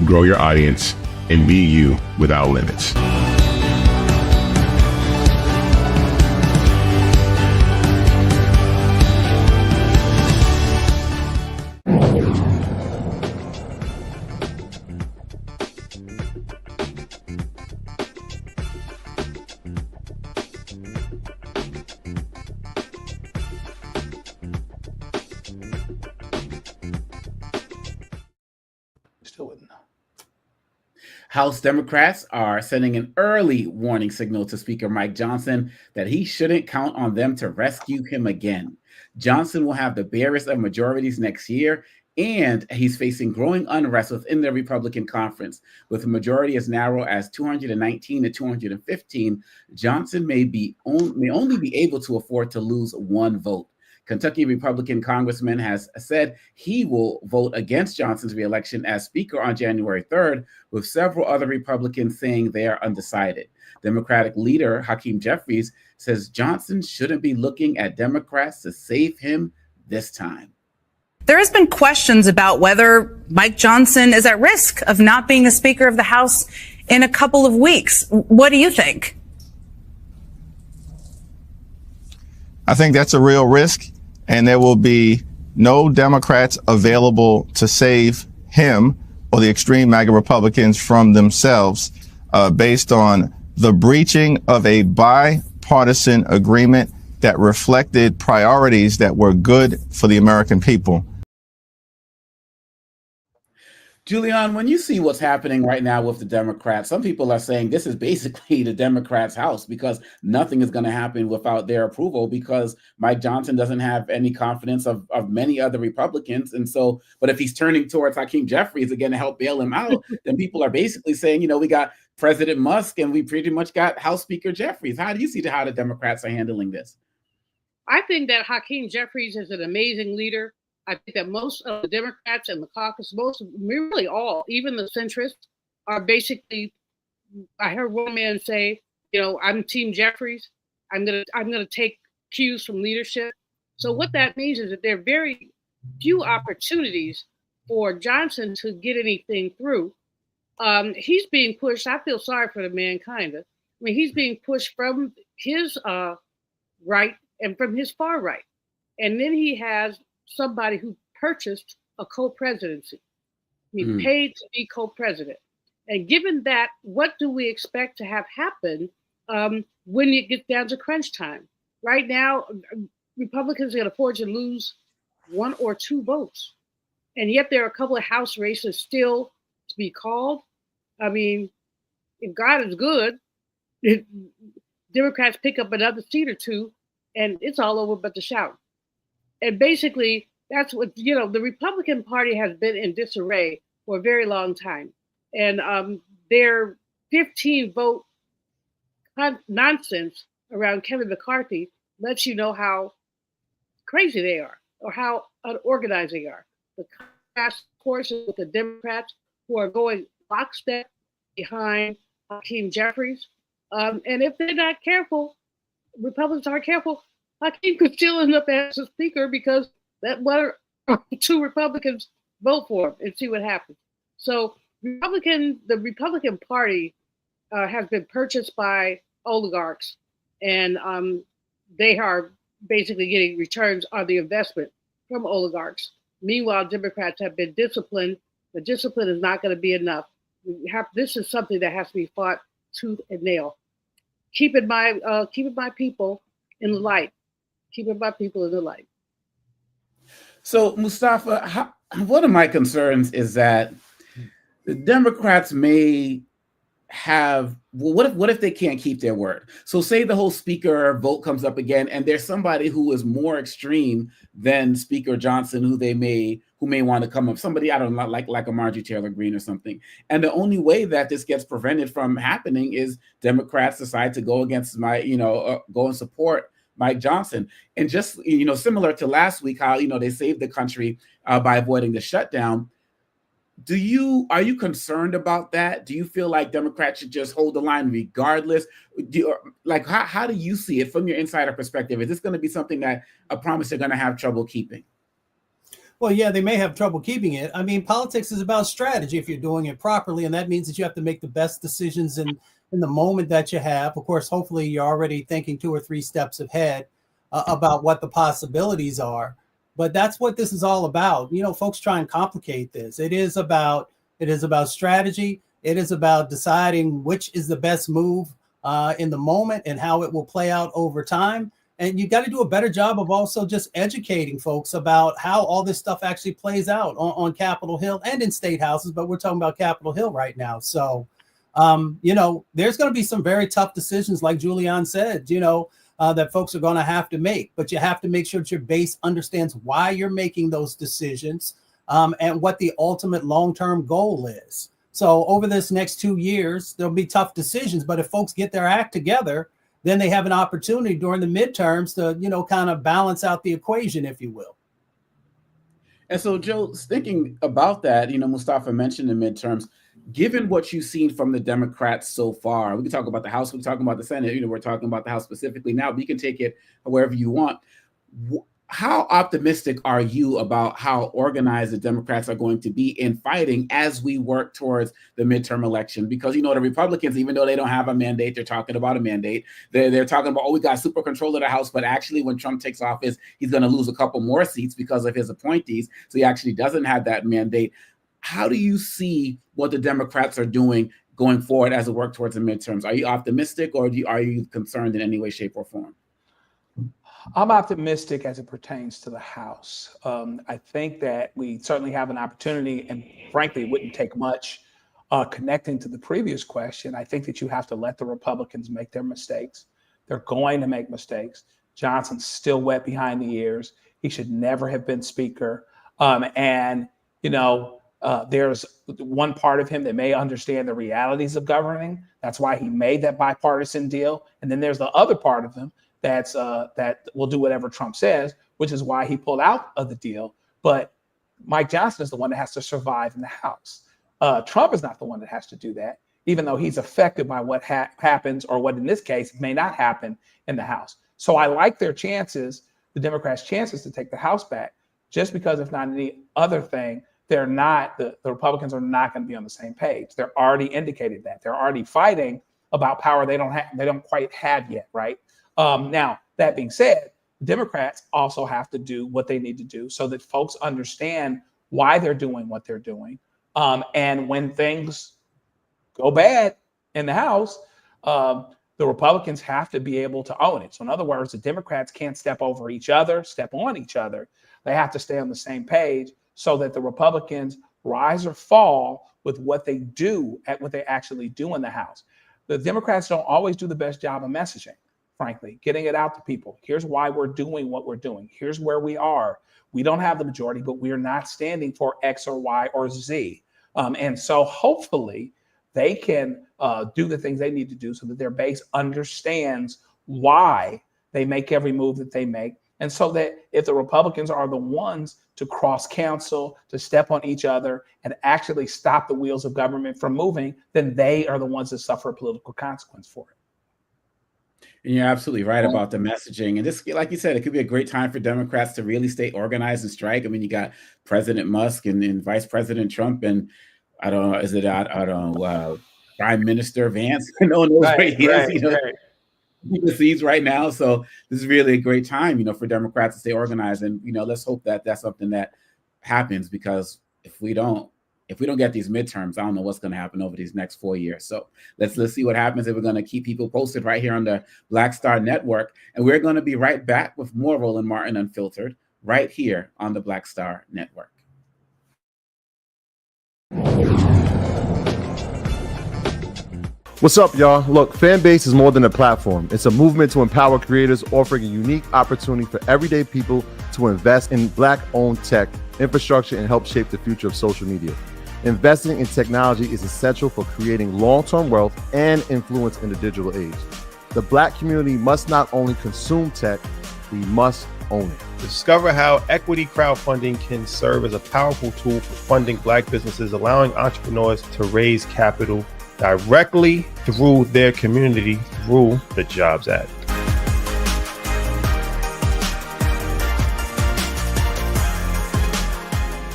S7: grow your audience, and be you without limits.
S1: House Democrats are sending an early warning signal to Speaker Mike Johnson that he shouldn't count on them to rescue him again. Johnson will have the barest of majorities next year, and he's facing growing unrest within the Republican conference. With a majority as narrow as 219 to 215, Johnson may only be able to afford to lose one vote. Kentucky Republican congressman has said he will vote against Johnson's reelection as Speaker on January 3rd, with several other Republicans saying they are undecided. Democratic leader Hakeem Jeffries says Johnson shouldn't be looking at Democrats to save him this time.
S15: There has been questions about whether Mike Johnson is at risk of not being the Speaker of the House in a couple of weeks. What do you think?
S16: I think that's a real risk, and there will be no Democrats available to save him or the extreme MAGA Republicans from themselves based on the breaching of a bipartisan agreement that reflected priorities that were good for the American people.
S1: Julian, when you see what's happening right now with the Democrats, some people are saying this is basically the Democrats' house because nothing is going to happen without their approval because Mike Johnson doesn't have any confidence of many other Republicans. And so, but if he's turning towards Hakeem Jeffries again to help bail him out, then people are basically saying, you know, we got President Musk and we pretty much got House Speaker Jeffries. How do you see how the Democrats are handling this?
S8: I think that Hakeem Jeffries is an amazing leader. I think that most of the Democrats and the caucus, really all, even the centrists, are basically. I heard one man say, "You know, I'm Team Jeffries. I'm gonna take cues from leadership." So what that means is that there are very few opportunities for Johnson to get anything through. He's being pushed. I feel sorry for the man, kind of. I mean, he's being pushed from his right and from his far right, and then he has somebody who purchased a co-presidency. He paid to be co-president. And given that, what do we expect to have happen when it gets down to crunch time? Right now, Republicans can afford to lose 1 or 2 votes. And yet there are a couple of House races still to be called. I mean, if God is good, Democrats pick up another seat or 2, and it's all over but the shout. And basically, that's what, you know, the Republican Party has been in disarray for a very long time. And their 15-vote nonsense around Kevin McCarthy lets you know how crazy they are or how unorganized they are. The task forces with the Democrats who are going lockstep behind Hakeem Jeffries. And if they're not careful, Republicans aren't careful, Hakeem could still end up as a speaker because that 1 or 2 Republicans vote for him and see what happens. So the Republican Party has been purchased by oligarchs, and they are basically getting returns on the investment from oligarchs. Meanwhile, Democrats have been disciplined. The discipline is not going to be enough. This is something that has to be fought tooth and nail. Keeping my people in the light. Keeping my people in the light.
S1: So, Mustafa, one of my concerns is that the Democrats may have, well, what if they can't keep their word? So say the whole speaker vote comes up again, and there's somebody who is more extreme than Speaker Johnson, who may want to come up, somebody, I don't know, like a Marjorie Taylor Greene or something. And the only way that this gets prevented from happening is Democrats decide to go against go and support Mike Johnson. And just, similar to last week, how, they saved the country by avoiding the shutdown. Are you concerned about that? Do you feel like Democrats should just hold the line regardless? How do you see it from your insider perspective? Is this going to be something that a promise they're going to have trouble keeping?
S9: Well, yeah, they may have trouble keeping it. I mean, politics is about strategy if you're doing it properly, and that means that you have to make the best decisions in the moment that you have. Of course, hopefully you're already thinking 2 or 3 steps ahead about what the possibilities are. But that's what this is all about. Folks try and complicate this. It is about strategy. It is about deciding which is the best move in the moment and how it will play out over time. And you got to do a better job of also just educating folks about how all this stuff actually plays out on Capitol Hill and in state houses. But we're talking about Capitol Hill right now. So, there's going to be some very tough decisions, like Julian said, that folks are going to have to make, but you have to make sure that your base understands why you're making those decisions and what the ultimate long-term goal is. So over this next 2 years, there'll be tough decisions, but if folks get their act together, then they have an opportunity during the midterms to, kind of balance out the equation, if you will.
S1: And so, Joe, thinking about that, Mustafa mentioned the midterms. Given what you've seen from the Democrats so far, we can talk about the House, we can talk about the Senate, we're talking about the House specifically now, but you can take it wherever you want. How optimistic are you about how organized the Democrats are going to be in fighting as we work towards the midterm election? Because, the Republicans, even though they don't have a mandate, they're talking about a mandate. They're talking about, we got super control of the House, but actually when Trump takes office, he's going to lose a couple more seats because of his appointees. So he actually doesn't have that mandate. How do you see what the Democrats are doing going forward as we work towards the midterms? Are you optimistic, or are you concerned in any way, shape, or form?
S6: I'm optimistic as it pertains to the House. I think that we certainly have an opportunity, and frankly, it wouldn't take much. Connecting to the previous question, I think that you have to let the Republicans make their mistakes. They're going to make mistakes. Johnson's still wet behind the ears. He should never have been Speaker. There's one part of him that may understand the realities of governing. That's why he made that bipartisan deal. And then there's the other part of him that will do whatever Trump says, which is why he pulled out of the deal. But Mike Johnson is the one that has to survive in the House. Trump is not the one that has to do that, even though he's affected by what happens, or what in this case may not happen in the House. So I like their chances, the Democrats' chances to take the House back, just because if not any other thing, the Republicans are not going to be on the same page. They're already indicated that. They're already fighting about power they don't quite have yet, right? Now, that being said, Democrats also have to do what they need to do so that folks understand why they're doing what they're doing. And when things go bad in the House, the Republicans have to be able to own it. So in other words, the Democrats can't step on each other. They have to stay on the same page so that the Republicans rise or fall with what they actually do in the House. The Democrats don't always do the best job of messaging, frankly, getting it out to people. Here's why we're doing what we're doing. Here's where we are. We don't have the majority, but we are not standing for X or Y or Z. And so hopefully they can do the things they need to do so that their base understands why they make every move that they make. And so that if the Republicans are the ones to cross counsel, to step on each other and actually stop the wheels of government from moving, then they are the ones that suffer a political consequence for it.
S1: And you're absolutely right about the messaging. And this, like you said, it could be a great time for Democrats to really stay organized and strike. I mean, you got President Musk and Vice President Trump, and I don't know, Prime Minister Vance. No one knows where he is. The seeds right now. So this is really a great time, for Democrats to stay organized. And, let's hope that that's something that happens, because if we don't, if we don't get these midterms, I don't know what's going to happen over these next 4 years. So let's see what happens. If we're going to keep people posted right here on the Black Star Network. And we're going to be right back with more Roland Martin Unfiltered right here on the Black Star Network.
S17: What's up, y'all? Look, Fanbase is more than a platform. It's a movement to empower creators, offering a unique opportunity for everyday people to invest in Black-owned tech, infrastructure, and help shape the future of social media. Investing in technology is essential for creating long-term wealth and influence in the digital age. The Black community must not only consume tech, we must own it.
S18: Discover how equity crowdfunding can serve as a powerful tool for funding Black businesses, allowing entrepreneurs to raise capital directly through their community through the Jobs Act.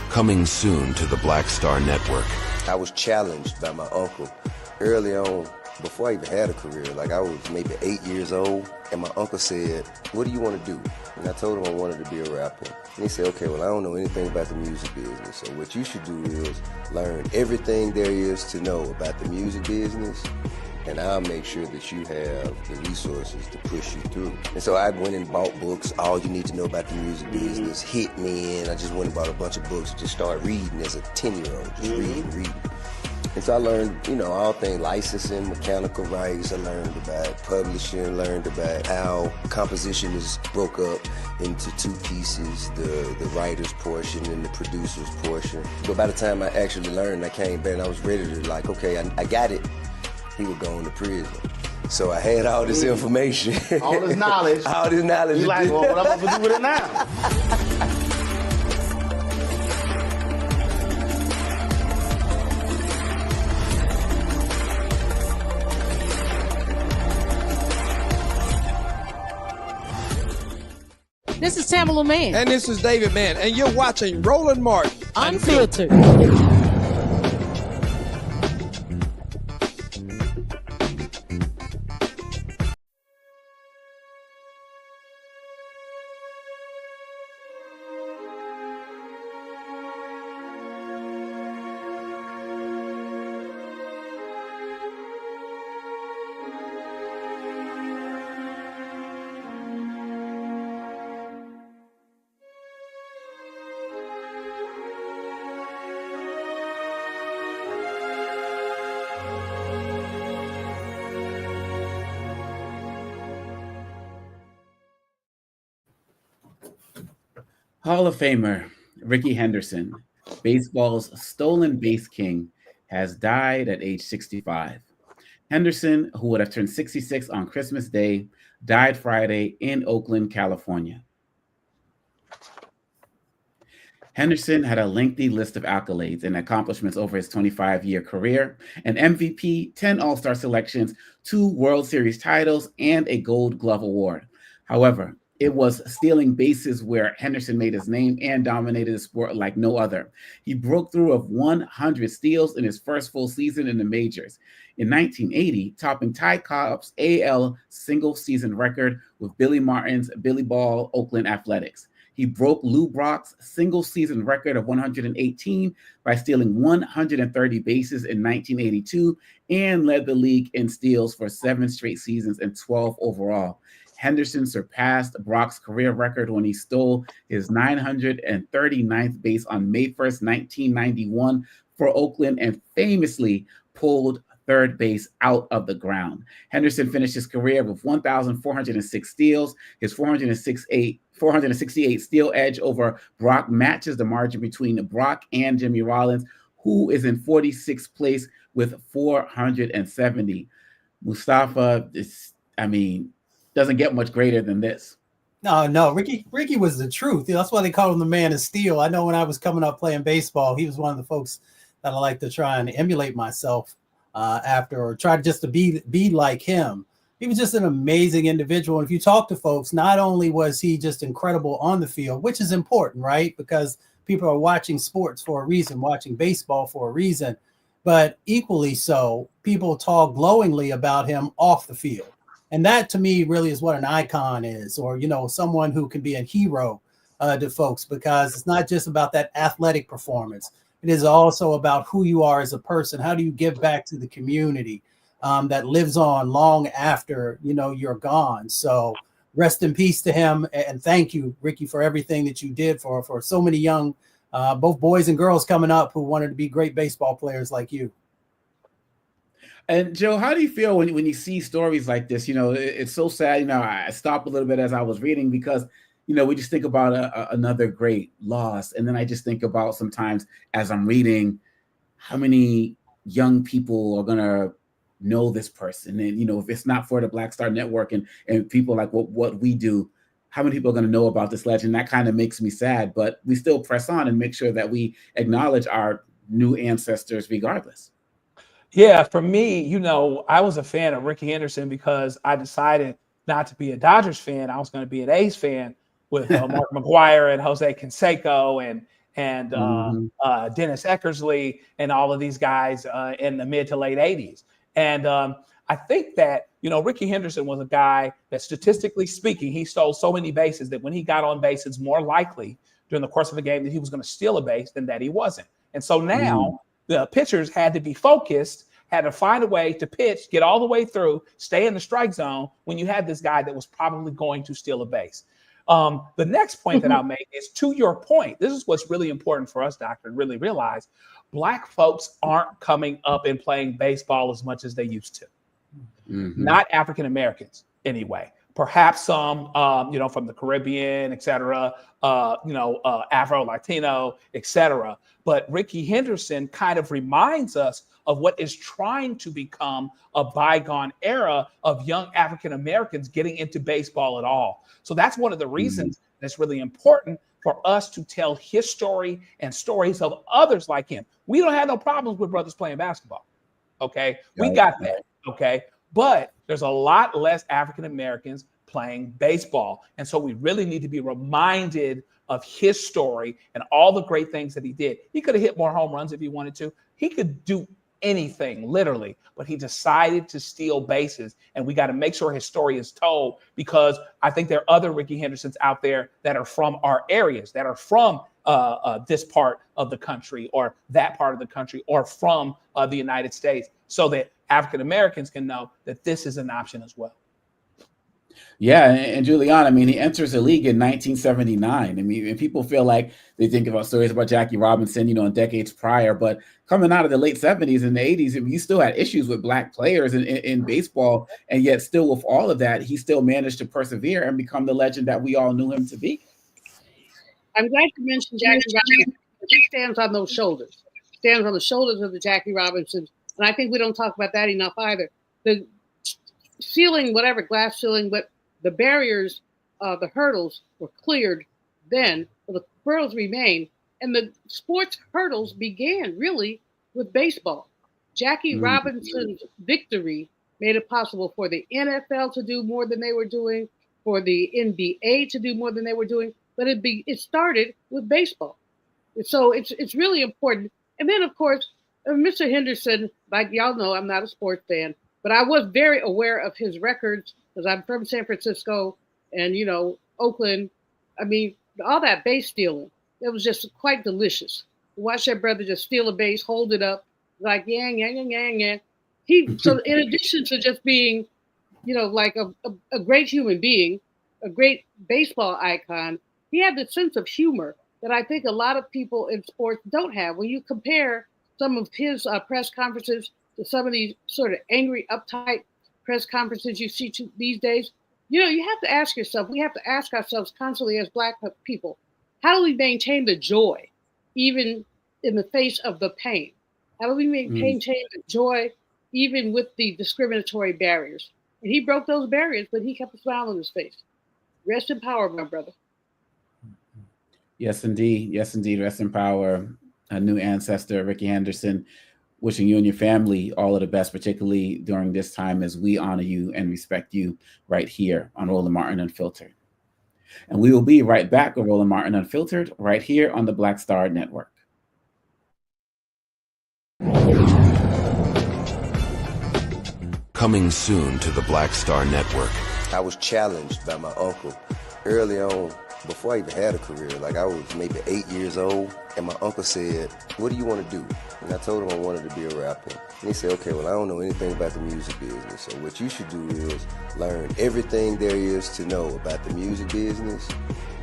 S4: Coming soon to the Black Star Network.
S10: I was challenged by my uncle early on, before I even had a career. Like, I was maybe 8 years old, and my uncle said, "What do you want to do?" And I told him I wanted to be a rapper. And he said, "Okay, well, I don't know anything about the music business, so what you should do is learn everything there is to know about the music business, and I'll make sure that you have the resources to push you through." And so I went and bought books, All You Need to Know About the Music Business, hit me, and I just went and bought a bunch of books, just started reading as a 10-year-old, just reading. And so I learned, all things licensing, mechanical rights. I learned about publishing, learned about how composition is broke up into two pieces, the writer's portion and the producer's portion. But by the time I actually learned, I came back and I was ready to okay, I got it. He was going to prison. So I had all this information.
S11: All this knowledge.
S10: All this knowledge.
S11: You like, well, what I'm going to do with it now?
S19: This is Tamala Mann.
S20: And this is David Mann. And you're watching Roland Martin
S19: Unfiltered.
S1: Hall of Famer Rickey Henderson, baseball's stolen base king, has died at age 65. Henderson, who would have turned 66 on Christmas Day, died Friday in Oakland, California. Henderson had a lengthy list of accolades and accomplishments over his 25-year career: an MVP, 10 All-Star selections, 2 World Series titles, and a Gold Glove Award. However, it was stealing bases where Henderson made his name and dominated the sport like no other. He broke through of 100 steals in his first full season in the majors. In 1980, topping Ty Cobb's AL single-season record with Billy Martin's Billy Ball Oakland Athletics. He broke Lou Brock's single-season record of 118 by stealing 130 bases in 1982 and led the league in steals for 7 straight seasons and 12 overall. Henderson surpassed Brock's career record when he stole his 939th base on May 1st, 1991 for Oakland and famously pulled third base out of the ground. Henderson finished his career with 1,406 steals. His 468 steal edge over Brock matches the margin between Brock and Jimmy Rollins, who is in 46th place with 470. Mustafa, doesn't get much greater than this.
S9: No, Rickey was the truth. That's why they call him the man of steel. I know when I was coming up playing baseball, he was one of the folks that I like to try and emulate myself after, or try just to be like him. He was just an amazing individual. And if you talk to folks, not only was he just incredible on the field, which is important, right? Because people are watching sports for a reason, watching baseball for a reason, but equally so, people talk glowingly about him off the field. And that to me really is what an icon is, or, someone who can be a hero to folks, because it's not just about that athletic performance, it is also about who you are as a person. How do you give back to the community that lives on long after, you're gone? So rest in peace to him. And thank you, Rickey, for everything that you did for so many young, both boys and girls coming up who wanted to be great baseball players like you.
S1: And Joe, how do you feel when you see stories like this? It's so sad. I stopped a little bit as I was reading because, we just think about another great loss. And then I just think about sometimes as I'm reading how many young people are going to know this person. And, if it's not for the Black Star Network and people like what we do, how many people are going to know about this legend? That kind of makes me sad, but we still press on and make sure that we acknowledge our new ancestors regardless.
S6: Yeah, for me, I was a fan of Rickey Henderson because I decided not to be a Dodgers fan. I was going to be an A's fan with Mark McGwire and Jose Canseco and Dennis Eckersley and all of these guys in the mid to late 80s. And I think that, Rickey Henderson was a guy that, statistically speaking, he stole so many bases that when he got on base, it's more likely during the course of the game that he was going to steal a base than that he wasn't. And so now the pitchers had to be focused, had to find a way to pitch, get all the way through, stay in the strike zone when you had this guy that was probably going to steal a base. The next point that I'll make is, to your point, this is what's really important for us, Doctor, to really realize Black folks aren't coming up and playing baseball as much as they used to. Not African Americans, anyway. Perhaps some, from the Caribbean, et cetera, Afro-Latino, et cetera. But Rickey Henderson kind of reminds us of what is trying to become a bygone era of young African Americans getting into baseball at all. So that's one of the reasons that's really important for us to tell his story and stories of others like him. We don't have no problems with brothers playing basketball. Okay. We got that. Okay. But there's a lot less African Americans playing baseball. And so we really need to be reminded of his story and all the great things that he did. He could have hit more home runs if he wanted to. He could do anything, literally, but he decided to steal bases. And we got to make sure his story is told, because I think there are other Rickey Hendersons out there that are from our areas, that are from this part of the country or that part of the country or from the United States, so that African Americans can know that this is an option as well.
S1: Yeah, and Julian, he enters the league in 1979. And people feel like they think about stories about Jackie Robinson, in decades prior, but coming out of the late 70s and the 80s, you still had issues with Black players in baseball, and yet still with all of that, he still managed to persevere and become the legend that we all knew him to be.
S8: I'm glad you mentioned Jackie Robinson. He stands on those shoulders. Stands on the shoulders of the Jackie Robinsons. And I think we don't talk about that enough either. The ceiling, whatever, glass ceiling, but the barriers, the hurdles were cleared then, but the hurdles remain. And the sports hurdles began really with baseball. Jackie Robinson's victory made it possible for the NFL to do more than they were doing, for the NBA to do more than they were doing, but it started with baseball. So it's really important. And then, of course, Mr. Henderson, like y'all know, I'm not a sports fan, but I was very aware of his records because I'm from San Francisco and, Oakland. All that base stealing, it was just quite delicious. Watch that brother just steal a base, hold it up, like, yang, yang, yang, yang, yang. So in addition to just being, like a great human being, a great baseball icon, he had the sense of humor that I think a lot of people in sports don't have. When you compare some of his press conferences to some of these sort of angry, uptight press conferences you see these days, you have to ask yourself, we have to ask ourselves constantly as Black people, how do we maintain the joy, even in the face of the pain? How do we maintain the joy, even with the discriminatory barriers? And he broke those barriers, but he kept a smile on his face. Rest in power, my brother.
S1: Yes, indeed. Yes, indeed. Rest in power. A new ancestor, Rickey Henderson. Wishing you and your family all of the best, particularly during this time as we honor you and respect you right here on Roland Martin Unfiltered. And we will be right back on Roland Martin Unfiltered right here on the Black Star Network.
S4: Coming soon to the Black Star Network.
S10: I was challenged by my uncle early on before I even had a career. Like I was maybe 8 years old, and my uncle said, "What do you want to do?" And I told him I wanted to be a rapper. And he said, "Okay, well, I don't know anything about the music business, so what you should do is learn everything there is to know about the music business,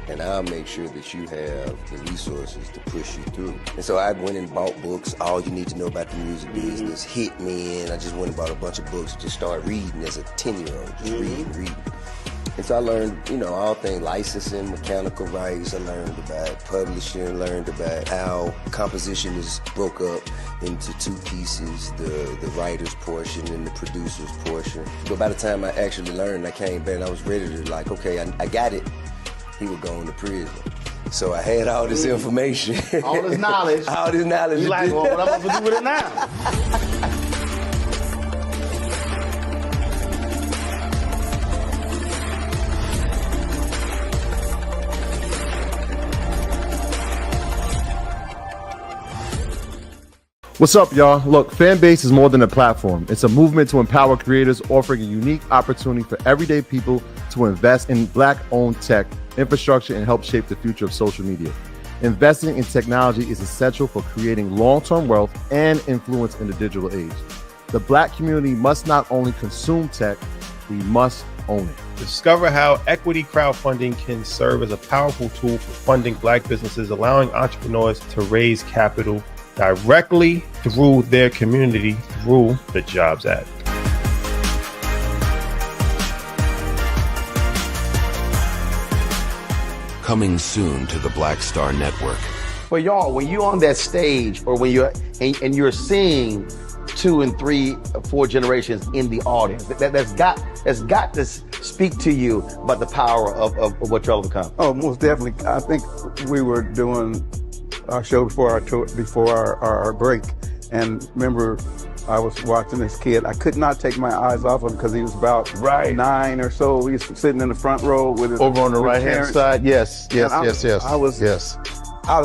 S10: and I'll make sure that you have the resources to push you through." And so I went and bought books, All You Need to Know About the Music Business, Hit Me In. I just went and bought a bunch of books and just started reading as a 10-year-old, just reading. And so I learned, all things licensing, mechanical rights. I learned about publishing, learned about how composition is broke up into two pieces, the writer's portion and the producer's portion. But by the time I actually learned, I came back and I was ready to okay, I got it. He would go into prison. So I had all this information.
S11: All this knowledge.
S10: All this knowledge.
S11: You like, well, what I'm going to do with it now?
S17: What's up, y'all? Look, Fanbase is more than a platform. It's a movement to empower creators, offering a unique opportunity for everyday people to invest in Black-owned tech, infrastructure, and help shape the future of social media. Investing in technology is essential for creating long-term wealth and influence in the digital age. The Black community must not only consume tech, we must own it.
S18: Discover how equity crowdfunding can serve as a powerful tool for funding Black businesses, allowing entrepreneurs to raise capital directly through their community through the Jobs Act.
S4: Coming soon to the Black Star Network.
S11: But y'all, when you're on that stage or when you're and you're seeing 2 and 3, 4 generations in the audience, that's got to speak to you about the power of what y'all have become.
S13: Oh, most definitely. I think we were doing our show before our break, and remember, I was watching this kid. I could not take my eyes off him because he was about 9 or so. He was sitting in the front row with his
S11: over on the right hand side. Yes.
S13: I was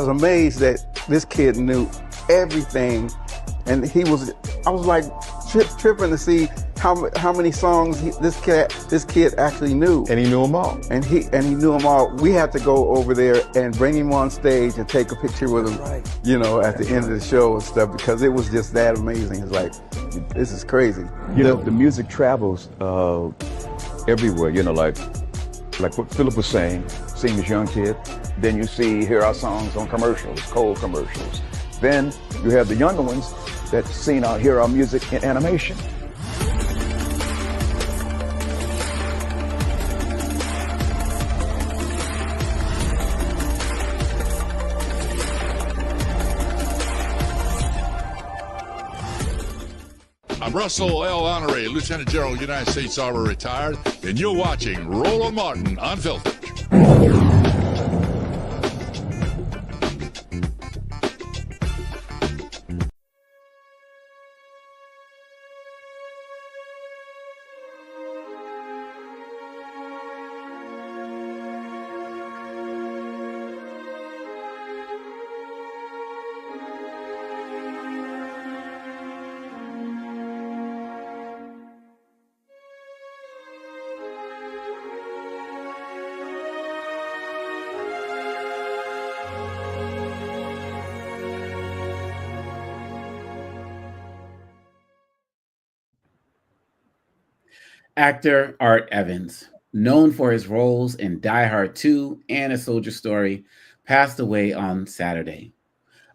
S13: amazed that this kid knew everything, and I was like tripping to see how many songs this kid actually knew.
S11: And he knew them all.
S13: And he knew them all. We had to go over there and bring him on stage and take a picture with him, at the end of the show and stuff, because it was just that amazing. It's like, this is crazy.
S14: The music travels everywhere, like what Philip was saying, seeing this young kid. Then you hear our songs on commercials, cold commercials. Then you have the younger ones that hear our music in animation.
S21: I'm Russell L. Honoré, Lieutenant General, United States Army, retired, and you're watching Roland Martin Unfiltered.
S1: Actor Art Evans, known for his roles in Die Hard 2 and A Soldier Story, passed away on Saturday.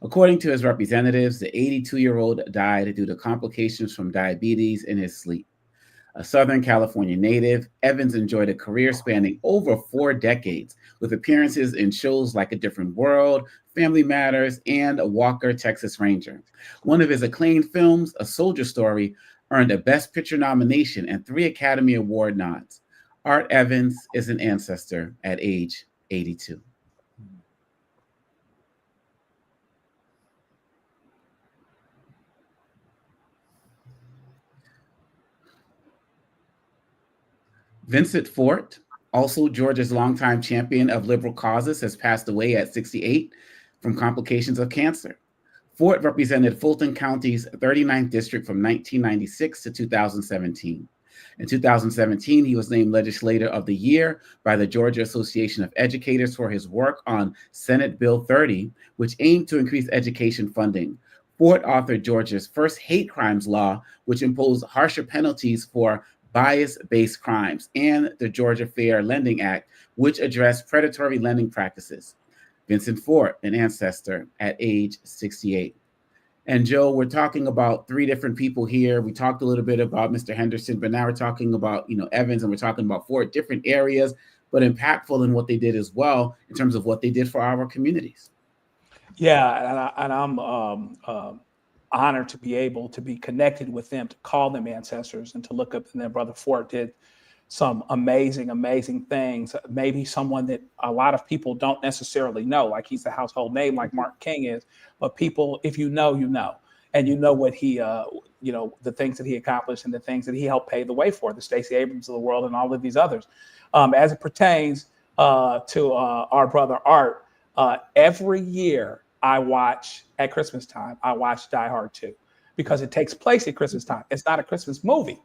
S1: According to his representatives, the 82-year-old died due to complications from diabetes in his sleep. A Southern California native, Evans enjoyed a career spanning over 4 decades, with appearances in shows like A Different World, Family Matters, and Walker, Texas Ranger. One of his acclaimed films, A Soldier Story, earned a Best Picture nomination and 3 Academy Award nods. Art Evans is an ancestor at age 82. Vincent Fort, also Georgia's longtime champion of liberal causes, has passed away at 68 from complications of cancer. Fort represented Fulton County's 39th district from 1996 to 2017. In 2017, he was named Legislator of the Year by the Georgia Association of Educators for his work on Senate Bill 30, which aimed to increase education funding. Ford authored Georgia's first hate crimes law, which imposed harsher penalties for bias-based crimes, and the Georgia Fair Lending Act, which addressed predatory lending practices. Vincent Ford, an ancestor at age 68. And Joe, we're talking about three different people here. We talked a little bit about Mr. Henderson, but now we're talking about, Evans, and we're talking about four different areas, but impactful in what they did as well in terms of what they did for our communities.
S6: Yeah, and I'm honored to be able to be connected with them, to call them ancestors, and to look up. And their brother Ford did some amazing, amazing things. Maybe someone that a lot of people don't necessarily know, like he's a household name, like Martin King is. But people, if you know, and you know what he, the things that he accomplished and the things that he helped pave the way for, the Stacey Abrams of the world and all of these others. As it pertains to our brother Art, every year I watch at Christmas time, I watch Die Hard 2 because it takes place at Christmas time. It's not a Christmas movie.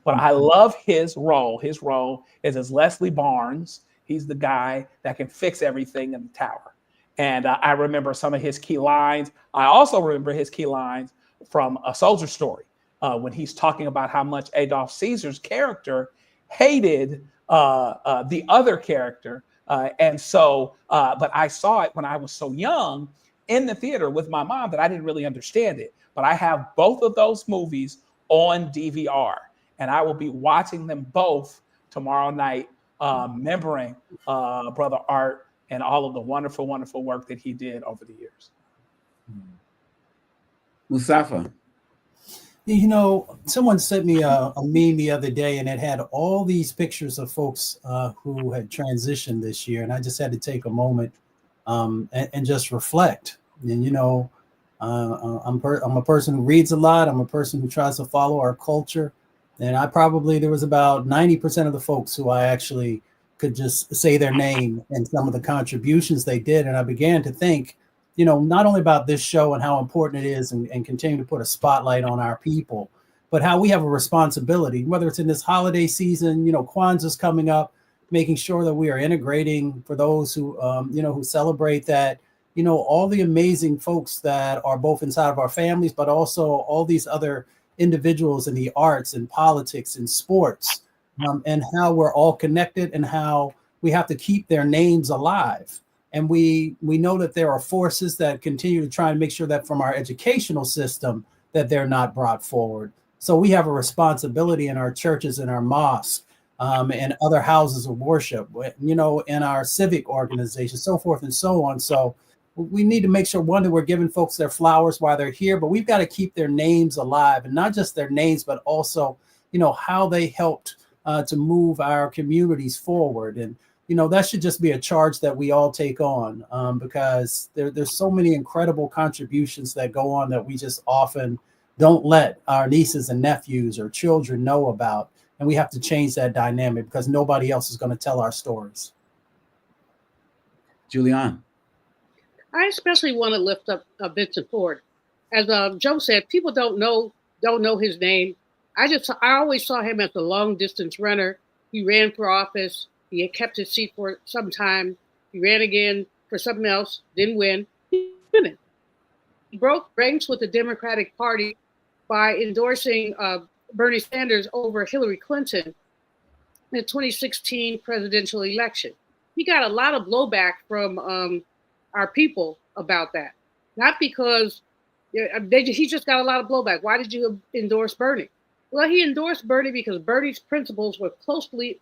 S6: But I love his role. His role is as Leslie Barnes. He's the guy that can fix everything in the tower. And I remember some of his key lines. I also remember his key lines from A Soldier Story when he's talking about how much Adolf Caesar's character hated the other character. But I saw it when I was so young in the theater with my mom that I didn't really understand it. But I have both of those movies on DVR. And I will be watching them both tomorrow night, remembering Brother Art and all of the wonderful, wonderful work that he did over the years.
S1: Mustafa.
S9: Someone sent me a meme the other day, and it had all these pictures of folks who had transitioned this year. And I just had to take a moment and just reflect. And, I'm a person who reads a lot. I'm a person who tries to follow our culture. And there was about 90% of the folks who I actually could just say their name and some of the contributions they did. And I began to think, not only about this show and how important it is and continue to put a spotlight on our people, but how we have a responsibility, whether it's in this holiday season, Kwanzaa's coming up, making sure that we are integrating for those who, who celebrate that, all the amazing folks that are both inside of our families, but also all these other individuals in the arts and politics and sports, and how we're all connected and how we have to keep their names alive. And we know that there are forces that continue to try and make sure that from our educational system that they're not brought forward. So we have a responsibility in our churches and our mosques and other houses of worship, in our civic organizations, so forth and so on. So we need to make sure, one, that we're giving folks their flowers while they're here, but we've got to keep their names alive, and not just their names, but also, how they helped to move our communities forward. And, that should just be a charge that we all take on because there's so many incredible contributions that go on that we just often don't let our nieces and nephews or children know about. And we have to change that dynamic because nobody else is going to tell our stories.
S1: Julianne.
S8: I especially want to lift up Vincent Ford. As Joe said, people don't know his name. I always saw him as a long distance runner. He ran for office. He had kept his seat for some time. He ran again for something else, didn't win. He broke ranks with the Democratic Party by endorsing Bernie Sanders over Hillary Clinton in the 2016 presidential election. He got a lot of blowback from our people about that. Not because he just got a lot of blowback. Why did you endorse Bernie? Well, he endorsed Bernie because Bernie's principles were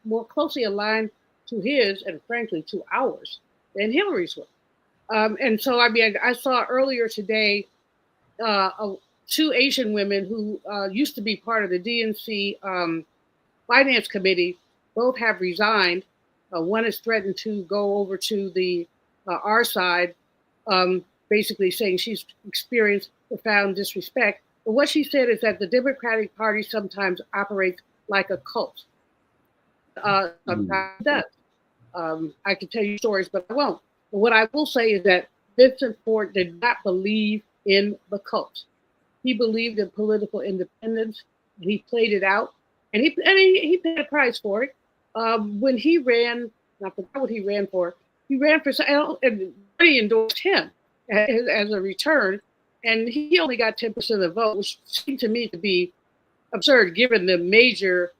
S8: more closely aligned to his and frankly to ours than Hillary's were. And so, I saw earlier today two Asian women who used to be part of the DNC Finance Committee, both have resigned. One has threatened to go over to the our side, basically saying she's experienced profound disrespect. But what she said is that the Democratic Party sometimes operates like a cult. Sometimes it does. I could tell you stories, but I won't. But what I will say is that Vincent Ford did not believe in the cult. He believed in political independence. He played it out, and he paid a price for it. When he ran, I forgot what he ran for. He ran for, and he endorsed him as a return, and he only got 10% of the vote, which seemed to me to be absurd given the major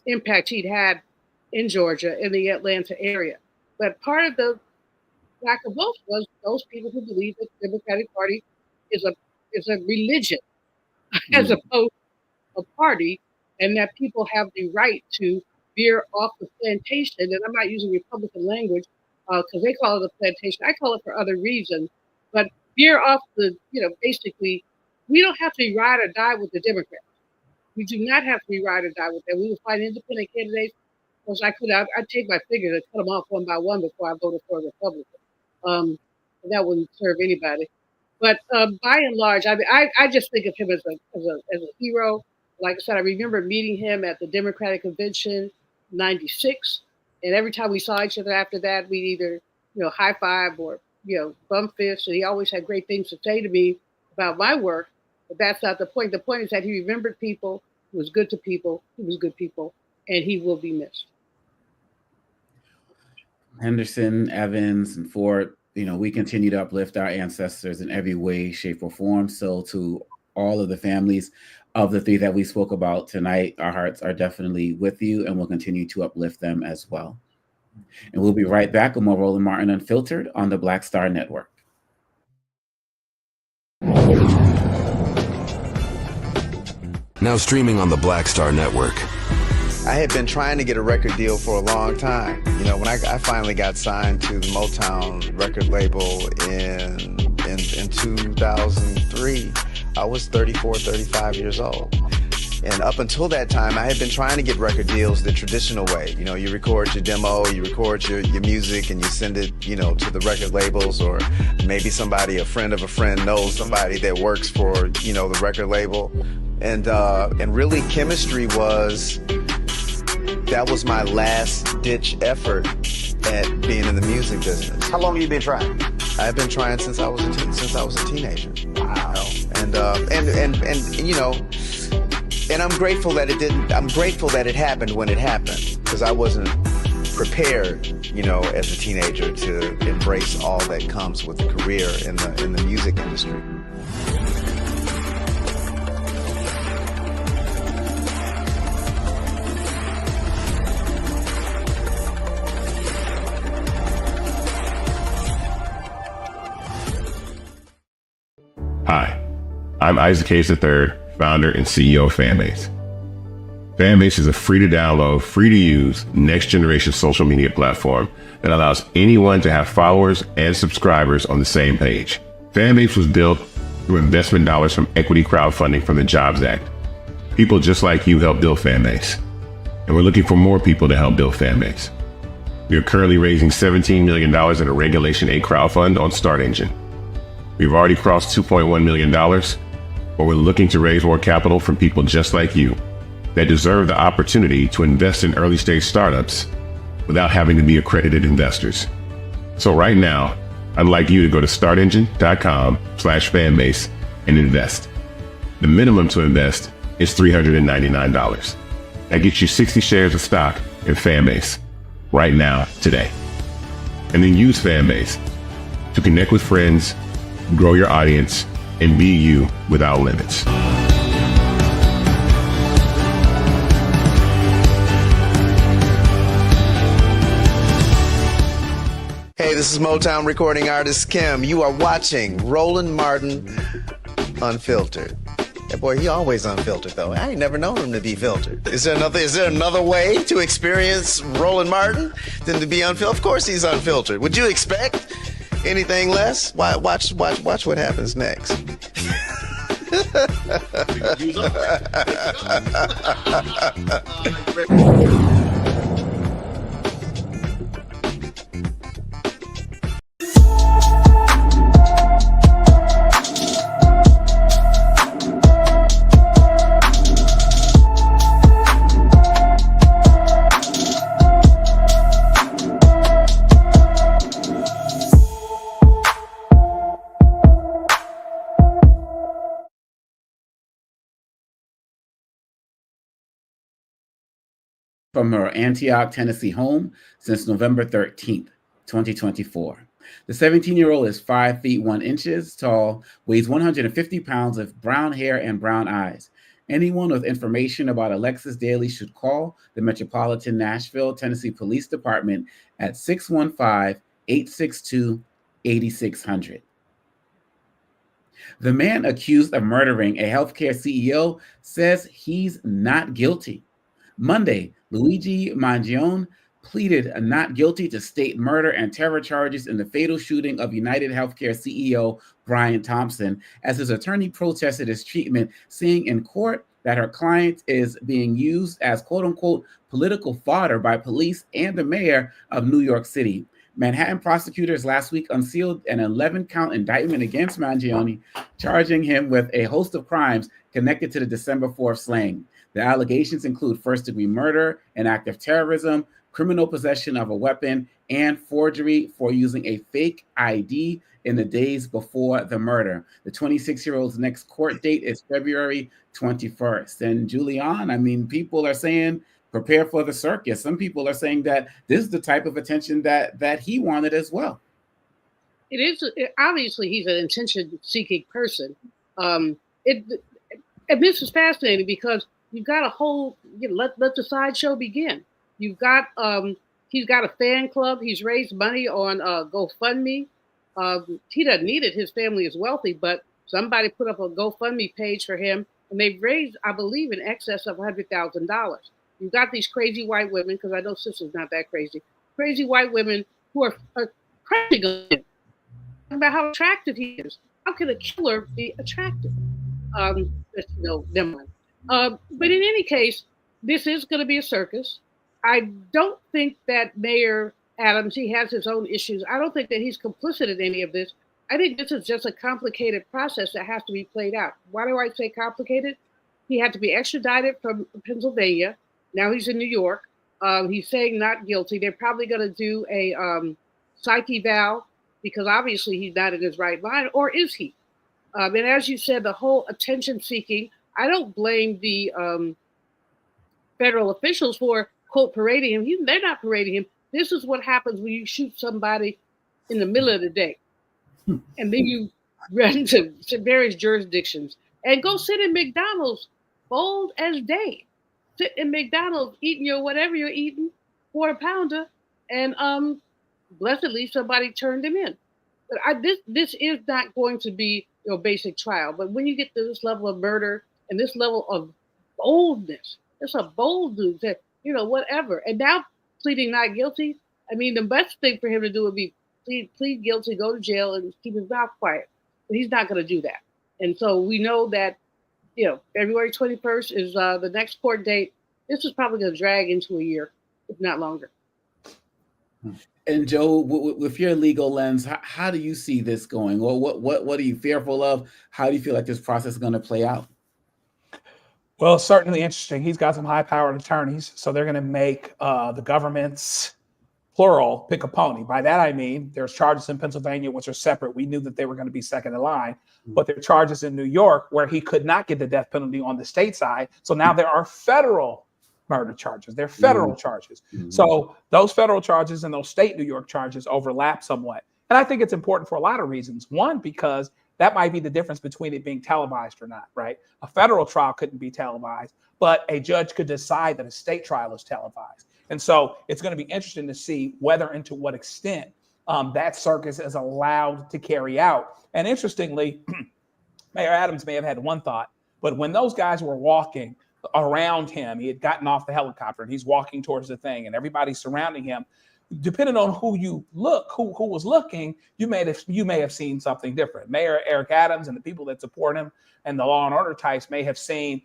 S8: impact he'd had in Georgia, in the Atlanta area. But part of the lack of votes was those people who believe that the Democratic Party is a religion as opposed to a party, and that people have the right to veer off the plantation. And I'm not using Republican language because they call it a plantation. I call it for other reasons. But veer off basically, we don't have to ride or die with the Democrats. We do not have to be ride or die with them. We will find independent candidates. Because I'd take my fingers and cut them off one by one before I voted for a Republican. And that wouldn't serve anybody. But by and large, I just think of him as a hero. Like I said, I remember meeting him at the Democratic Convention '96, and every time we saw each other after that, we'd either high five or bump fists. And he always had great things to say to me about my work. But that's not the point. The point is that he remembered people. He was good to people. He was good people, and he will be missed.
S1: Henderson, Evans, and Ford, we continue to uplift our ancestors in every way, shape, or form. So to all of the families of the three that we spoke about tonight, our hearts are definitely with you, and we'll continue to uplift them as well. And we'll be right back with more Roland Martin Unfiltered on the Black Star Network.
S4: Now streaming on the Black Star Network.
S5: I had been trying to get a record deal for a long time. When I finally got signed to the Motown record label in 2003, I was 34, 35 years old. And up until that time, I had been trying to get record deals the traditional way. You record your demo, you record your music, and you send it, to the record labels, or maybe a friend of a friend knows somebody that works for, the record label. And really chemistry that was my last ditch effort at being in the music business.
S11: How long have you been trying?
S5: I've been trying since I was a teenager. Wow. And I'm grateful that it didn't. I'm grateful that it happened when it happened, because I wasn't prepared, as a teenager to embrace all that comes with a career in the music industry.
S7: Hi, I'm Isaac Gaetz III, founder and CEO of Fanbase. Fanbase is a free to download, free to use, next generation social media platform that allows anyone to have followers and subscribers on the same page. Fanbase was built through investment dollars from equity crowdfunding from the Jobs Act. People just like you help build Fanbase, and we're looking for more people to help build Fanbase. We are currently raising $17 million in a Regulation A crowdfund on Start Engine. We've already crossed $2.1 million, but we're looking to raise more capital from people just like you that deserve the opportunity to invest in early stage startups without having to be accredited investors. So right now, I'd like you to go to startengine.com/fanbase and invest. The minimum to invest is $399. That gets you 60 shares of stock in Fanbase right now, today. And then use Fanbase to connect with friends, grow your audience, and be you without limits.
S5: Hey, this is Motown recording artist Kim. You are watching Roland Martin Unfiltered. That boy, he always unfiltered though. I ain't never known him to be filtered. Is there another way to experience Roland Martin than to be unfiltered? Of course he's unfiltered. Would you expect anything less? Watch what happens next.
S1: from her Antioch, Tennessee home since November 13th, 2024. The 17-year-old is 5 feet 1 inches tall, weighs 150 pounds with brown hair and brown eyes. Anyone with information about Alexis Daly should call the Metropolitan Nashville, Tennessee Police Department at 615-862-8600. The man accused of murdering a healthcare CEO says he's not guilty. Monday, Luigi Mangione pleaded not guilty to state murder and terror charges in the fatal shooting of United Healthcare CEO Brian Thompson, as his attorney protested his treatment, saying in court that her client is being used as quote-unquote political fodder by police and the mayor of New York City. Manhattan prosecutors last week unsealed an 11-count indictment against Mangione, charging him with a host of crimes connected to the December 4th slaying. The allegations include first-degree murder, an act of terrorism, criminal possession of a weapon, and forgery for using a fake ID in the days before the murder. The 26-year-old's next court date is February 21st. And Julian, I mean, people are saying, prepare for the circus. Some people are saying that this is the type of attention that he wanted as well.
S8: It is, obviously, he's an attention-seeking person. And this is fascinating because you've got a whole, let the sideshow begin. You've got, he's got a fan club. He's raised money on GoFundMe. He doesn't need it. His family is wealthy, but somebody put up a GoFundMe page for him, and they've raised, I believe, in excess of $100,000. You've got these crazy white women, because I know Sister's not that crazy white women who are crazy on him, about how attractive he is. How can a killer be attractive? Never mind. But in any case, this is going to be a circus. I don't think that Mayor Adams, he has his own issues. I don't think that he's complicit in any of this. I think this is just a complicated process that has to be played out. Why do I say complicated? He had to be extradited from Pennsylvania. Now he's in New York. He's saying not guilty. They're probably going to do a psych eval because obviously he's not in his right mind, or is he? And as you said, the whole attention seeking, I don't blame the federal officials for, quote, parading him. They're not parading him. This is what happens when you shoot somebody in the middle of the day. And then you run to various jurisdictions and go sit in McDonald's, bold as day. Sit in McDonald's eating your whatever you're eating, quarter pounder, and blessedly somebody turned him in. But this is not going to be your basic trial. But when you get to this level of murder and this level of boldness, it's a bold dude that, whatever. And now pleading not guilty, I mean, the best thing for him to do would be plead guilty, go to jail, and keep his mouth quiet. But he's not going to do that. And so we know that, February 21st is the next court date. This is probably going to drag into a year, if not longer.
S1: And Joe, with your legal lens, how do you see this going? Or what are you fearful of? How do you feel like this process is going to play out?
S6: Well, certainly interesting. He's got some high-powered attorneys, so they're going to make the government's plural pick a pony. By that I mean there's charges in Pennsylvania which are separate. We knew that they were going to be second in line, but there are charges in New York where he could not get the death penalty on the state side. So now there are federal murder charges. They're federal charges. So those federal charges and those state New York charges overlap somewhat. And I think it's important for a lot of reasons. One, because that might be the difference between it being televised or not, right? A federal trial couldn't be televised, but a judge could decide that a state trial is televised. And so it's going to be interesting to see whether and to what extent that circus is allowed to carry out. And interestingly, Mayor Adams may have had one thought, but when those guys were walking around him, he had gotten off the helicopter and he's walking towards the thing and everybody's surrounding him. Depending on who was looking, you may have seen something different. Mayor Eric Adams and the people that support him and the law and order types may have seen,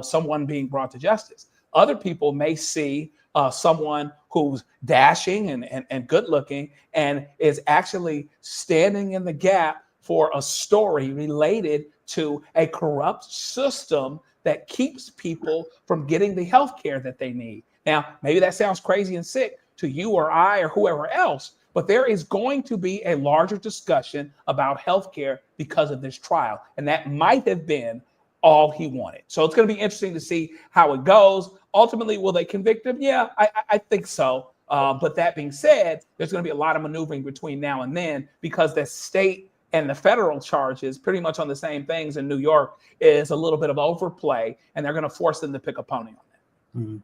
S6: someone being brought to justice. Other people may see someone who's dashing and good looking and is actually standing in the gap for a story related to a corrupt system that keeps people from getting the health care that they need. Now, maybe that sounds crazy and sick to you or I or whoever else, but there is going to be a larger discussion about healthcare because of this trial. And that might have been all he wanted. So it's going to be interesting to see how it goes. Ultimately, will they convict him? Yeah, I think so. But that being said, there's going to be a lot of maneuvering between now and then, because the state and the federal charges pretty much on the same things in New York is a little bit of overplay, and they're going to force them to pick a pony on that.
S1: Mm-hmm.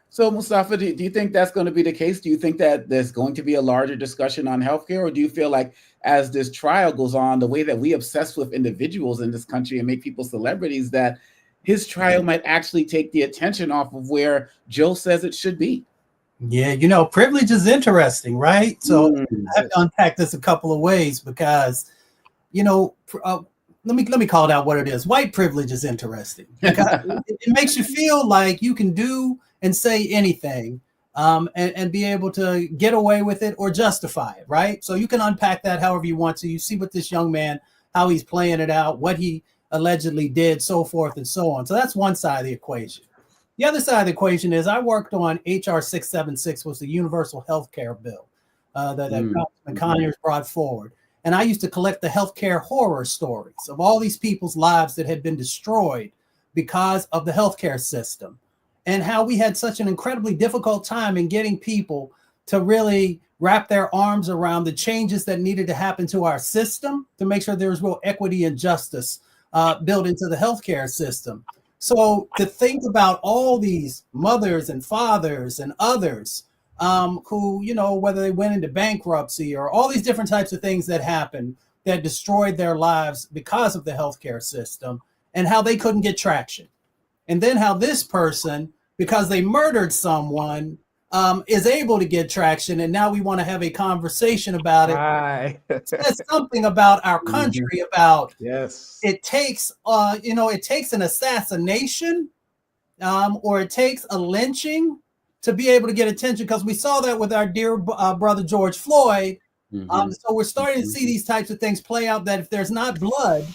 S1: So, Mustafa, do you think that's going to be the case? Do you think that there's going to be a larger discussion on healthcare, or do you feel like as this trial goes on, the way that we obsess with individuals in this country and make people celebrities, that his trial might actually take the attention off of where Joe says it should be?
S9: Yeah, you know, privilege is interesting, right? So I have to unpack this a couple of ways because, you know, let me call it out what it is. White privilege is interesting because it makes you feel like you can do and say anything and be able to get away with it or justify it, right? So you can unpack that however you want to. You see what this young man, how he's playing it out, what he allegedly did, so forth and so on. So that's one side of the equation. The other side of the equation is I worked on HR 676, was the universal health care bill that Congressman Conyers brought forward. And I used to collect the healthcare horror stories of all these people's lives that had been destroyed because of the healthcare system, and how we had such an incredibly difficult time in getting people to really wrap their arms around the changes that needed to happen to our system to make sure there was real equity and justice built into the healthcare system. So to think about all these mothers and fathers and others who, you know, whether they went into bankruptcy or all these different types of things that happened that destroyed their lives because of the healthcare system, and how they couldn't get traction. And then how this person, because they murdered someone, is able to get traction. And now we want to have a conversation about it. It says something about our country, about it takes, it takes an assassination or it takes a lynching to be able to get attention, because we saw that with our dear brother George Floyd. So we're starting to see these types of things play out, that if there's not blood,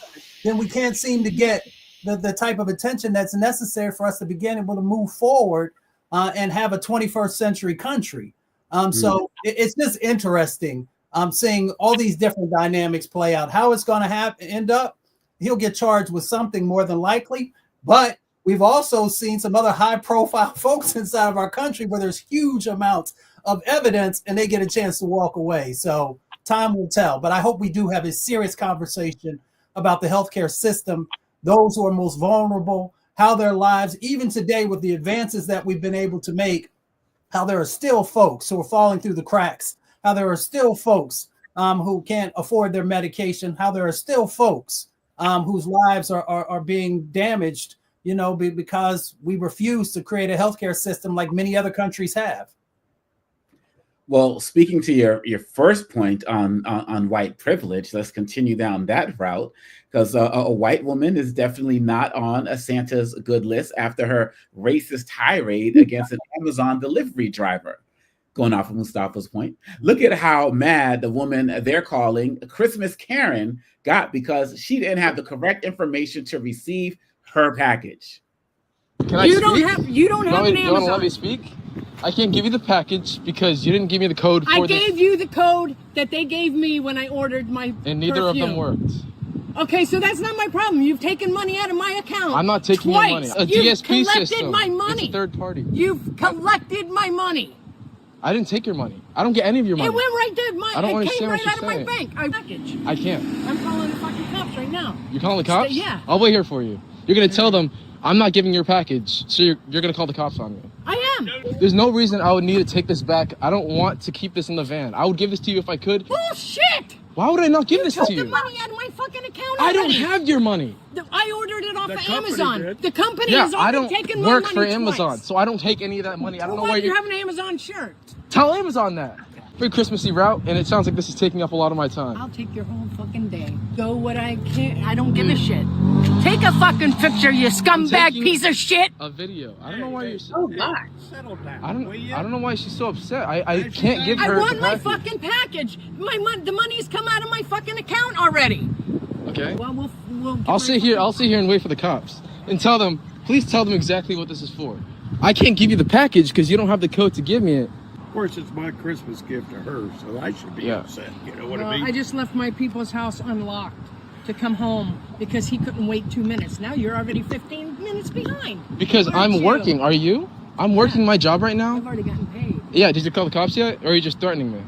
S9: then we can't seem to get the type of attention that's necessary for us to begin able to move forward and have a 21st century country. So it's just interesting seeing all these different dynamics play out. How it's going to end up, he'll get charged with something more than likely, but we've also seen some other high profile folks inside of our country where there's huge amounts of evidence and they get a chance to walk away. So time will tell, but I hope we do have a serious conversation about the healthcare system, those who are most vulnerable, how their lives, even today with the advances that we've been able to make, how there are still folks who are falling through the cracks, how there are still folks who can't afford their medication, how there are still folks whose lives are being damaged, you know, because we refuse to create a healthcare system like many other countries have.
S1: Well, speaking to your first point on white privilege, let's continue down that route, because a white woman is definitely not on a Santa's good list after her racist tirade against an Amazon delivery driver. Going off of Mustafa's point, look at how mad the woman they're calling Christmas Karen got because she didn't have the correct information to receive her package.
S2: You don't have an Amazon. You want to let me speak? I can't give you the package because you didn't give me the code for
S19: I gave you the code that they gave me when I ordered my
S2: and neither
S19: perfume.
S2: of them worked.
S19: Okay, so that's not my problem. You've taken money out of my account.
S2: I'm not taking your money. A
S19: You've
S2: DSP
S19: collected
S2: system.
S19: my money.
S2: It's a third party.
S19: You've collected my money.
S2: I didn't take your money. I don't get any of your money.
S19: It went right there.
S2: I don't
S19: It came
S2: understand
S19: right
S2: what
S19: out of
S2: you're
S19: my bank. Package.
S2: I can't.
S19: I'm calling the fucking cops right now.
S2: You're calling the cops?
S19: Yeah.
S2: I'll wait here for you. You're gonna tell them I'm not giving your package, so you're gonna call the cops on me.
S19: I am.
S2: There's no reason I would need to take this back. I don't want to keep this in the van. I would give this to you if I could.
S19: Bullshit!
S2: Why would I not give this to you?
S19: You took the money out of my fucking account
S2: I
S19: already.
S2: don't have your money.
S19: I ordered it off of Amazon. The company
S2: Yeah,
S19: has
S2: I
S19: already taken
S2: don't
S19: my
S2: work
S19: money
S2: for
S19: twice.
S2: Amazon, so I don't take any of that money. I don't know
S19: Why
S2: why
S19: do you have an Amazon shirt?
S2: Tell Amazon that. Very Christmassy route, and it sounds like this is taking up a lot of my time.
S19: I'll take your whole fucking day. Go what I can. I don't give a shit. Take a fucking picture, you scumbag piece of shit.
S2: A video. I don't know why you're so.
S19: Oh God.
S2: Settle down. I don't know why she's so upset. I can't give her.
S19: I want
S2: the
S19: my
S2: package.
S19: fucking package. The money's come out of my fucking account already.
S2: Okay.
S19: Well, we'll
S2: I'll sit here and wait for the cops and tell them. Please tell them exactly what this is for. I can't give you the package because you don't have the code to give me it.
S22: Of course, it's my Christmas gift to her, so I should be upset. You know what I mean?
S19: I just left my people's house unlocked. to come home because he couldn't wait 2 minutes. Now you're already 15 minutes behind.
S2: Because I'm working. Are you? I'm working my job right now.
S19: I've already gotten paid.
S2: Yeah, did you call the cops yet? Or are you just threatening me?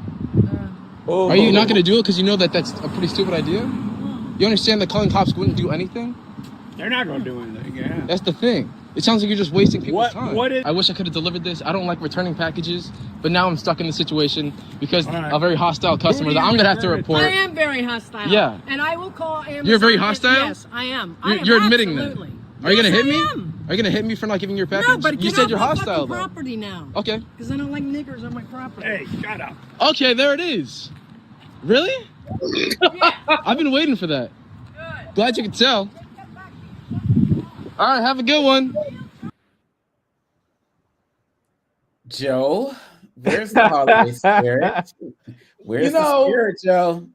S2: Are you not going to do it because you know that that's a pretty stupid idea? You understand that calling cops wouldn't do anything?
S3: They're not going to do anything, yeah.
S2: That's the thing. It sounds like you're just wasting people's time.
S3: What is...
S2: I wish I could have delivered this. I don't like returning packages, but now I'm stuck in the situation because a very hostile customer that I'm going to have to report.
S19: I am very hostile.
S2: Yeah.
S19: And I will call Amazon.
S2: You're very hostile?
S19: Yes, I am.
S2: You're admitting
S19: absolutely.
S2: that. Are you going to hit me?
S19: Am.
S2: Are you going to hit me for not giving your package?
S19: No, but
S2: you said you're
S19: my
S2: hostile, though.
S19: property now.
S2: Okay.
S19: Because I don't like niggers on my property.
S3: Hey, shut up.
S2: Okay, there it is. Really?
S19: Yeah.
S2: I've been waiting for that. Good. Glad you could tell. All right, have a good one.
S1: Joe, where's the holiday spirit? Where's the spirit, Joe?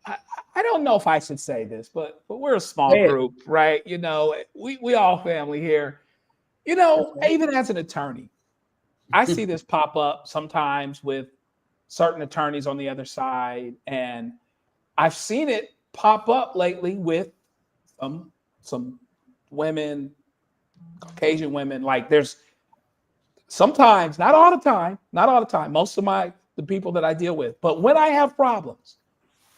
S6: I don't know if I should say this, but we're a small group, right? You know, we all family here. You know, even as an attorney, I see this pop up sometimes with certain attorneys on the other side, and I've seen it pop up lately with some women, Caucasian women. Like there's sometimes, not all the time, most of the people that I deal with, but when I have problems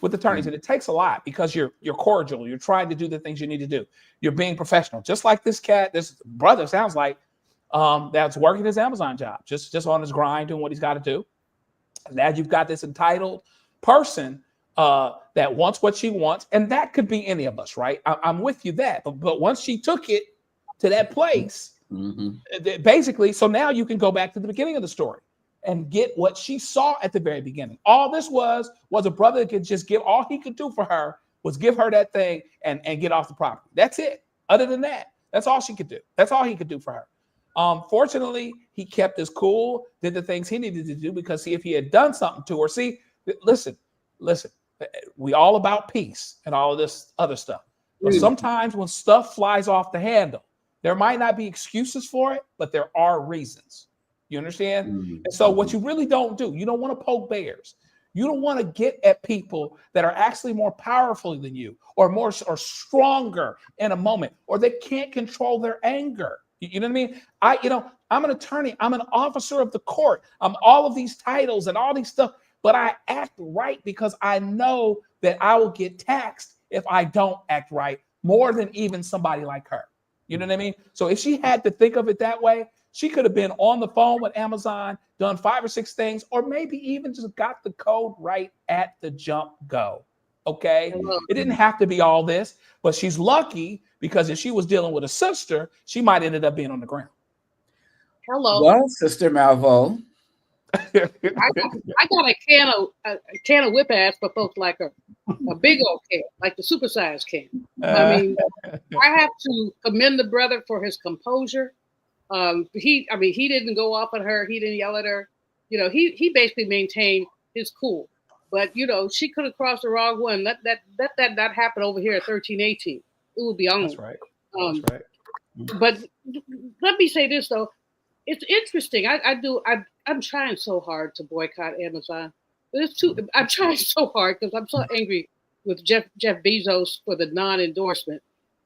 S6: with attorneys, and it takes a lot because you're cordial, you're trying to do the things you need to do, you're being professional, just like this brother sounds like that's working his Amazon job, just on his grind, doing what he's got to do. And now you've got this entitled person that wants what she wants, and that could be any of us, right? I'm with you that, but once she took it to that place, basically, so now you can go back to the beginning of the story and get what she saw at the very beginning. All this was a brother that could just give, all he could do for her was give her that thing and get off the property. That's it. Other than that, that's all she could do. That's all he could do for her. Fortunately, he kept his cool, did the things he needed to do, because see, if he had done something to her, listen, we all about peace and all of this other stuff. But sometimes when stuff flies off the handle, there might not be excuses for it, but there are reasons. You understand? And so what you really don't do, you don't want to poke bears. You don't want to get at people that are actually more powerful than you or stronger in a moment, or they can't control their anger. You know what I mean? I'm an attorney. I'm an officer of the court. I'm all of these titles and all these stuff, but I act right because I know that I will get taxed if I don't act right more than even somebody like her. You know what I mean? So if she had to think of it that way, she could have been on the phone with Amazon, done 5 or 6 things, or maybe even just got the code right at the jump go. Okay? It didn't have to be all this, but she's lucky because if she was dealing with a sister, she might ended up being on the ground.
S8: Hello.
S1: Well, Sister Malvo.
S8: I got a can of whip ass for folks like her. A big old can, like the supersized can. I mean, I have to commend the brother for his composure. He didn't go off on her. He didn't yell at her. You know, he basically maintained his cool. But you know, she could have crossed the wrong one. Let that not happen over here at 1318. It would be on.
S6: That's right. That's right.
S8: But let me say this though, it's interesting. I'm trying so hard to boycott Amazon. But I'm trying so hard because I'm so angry with Jeff Bezos for the non-endorsement.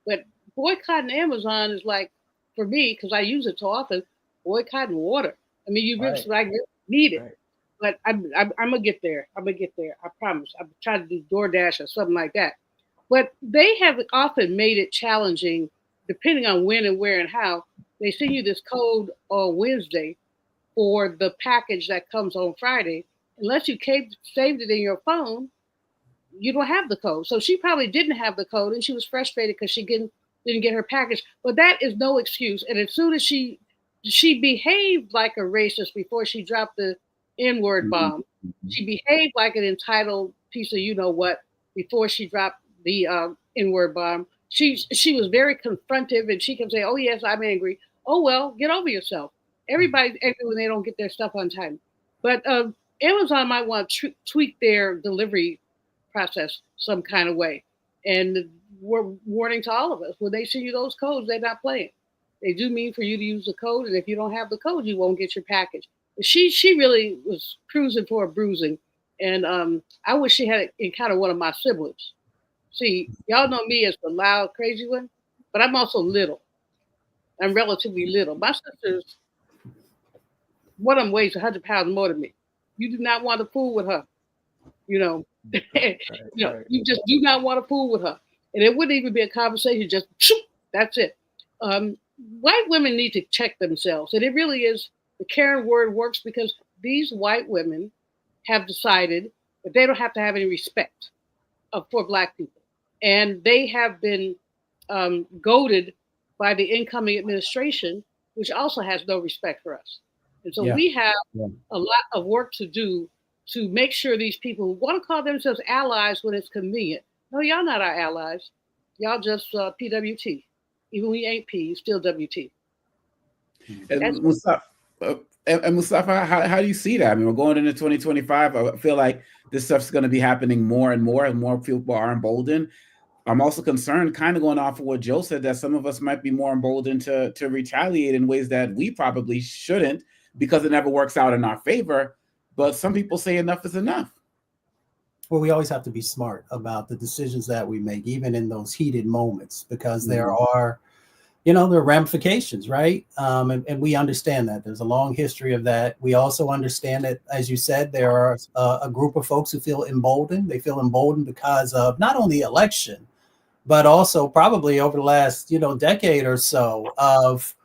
S8: But boycotting Amazon is like, for me, because I use it so often, boycotting water. I mean, you really need it. Right. But I'm gonna get there. I promise. I'm trying to do DoorDash or something like that. But they have often made it challenging, depending on when and where and how. They send you this code on Wednesday for the package that comes on Friday. Unless you saved it in your phone, you don't have the code. So she probably didn't have the code, and she was frustrated because she didn't get her package. But that is no excuse. And as soon as she behaved like a racist before she dropped the N-word bomb. She behaved like an entitled piece of you-know-what before she dropped the N-word bomb. She was very confrontive, and she can say, oh, yes, I'm angry. Oh, well, get over yourself. Everybody's angry when they don't get their stuff on time. But Amazon might want to tweak their delivery process some kind of way. And we're warning to all of us, when they send you those codes, they're not playing. They do mean for you to use the code, and if you don't have the code, you won't get your package. She really was cruising for a bruising, and I wish she had encountered one of my siblings. See, y'all know me as the loud, crazy one, but I'm also little. I'm relatively little. My sister's, one of them weighs 100 pounds more than me. You do not want to fool with her. You know, you just do not want to fool with her. And it wouldn't even be a conversation, just shoot, that's it. White women need to check themselves. And it really is, the Karen word works because these white women have decided that they don't have to have any respect for Black people. And they have been goaded by the incoming administration, which also has no respect for us. And so we have a lot of work to do to make sure these people who want to call themselves allies when it's convenient. No, y'all not our allies. Y'all just PWT. Even when we ain't P, you still WT.
S1: And Mustafa, how do you see that? I mean, we're going into 2025. I feel like this stuff's going to be happening more and more people are emboldened. I'm also concerned, kind of going off of what Joe said, that some of us might be more emboldened to retaliate in ways that we probably shouldn't, because it never works out in our favor. But some people say enough is enough.
S9: Well, we always have to be smart about the decisions that we make, even in those heated moments, because there are, there are ramifications, right? And we understand that. There's a long history of that. We also understand that, as you said, there are a group of folks who feel emboldened. They feel emboldened because of not only the election, but also probably over the last, decade or so of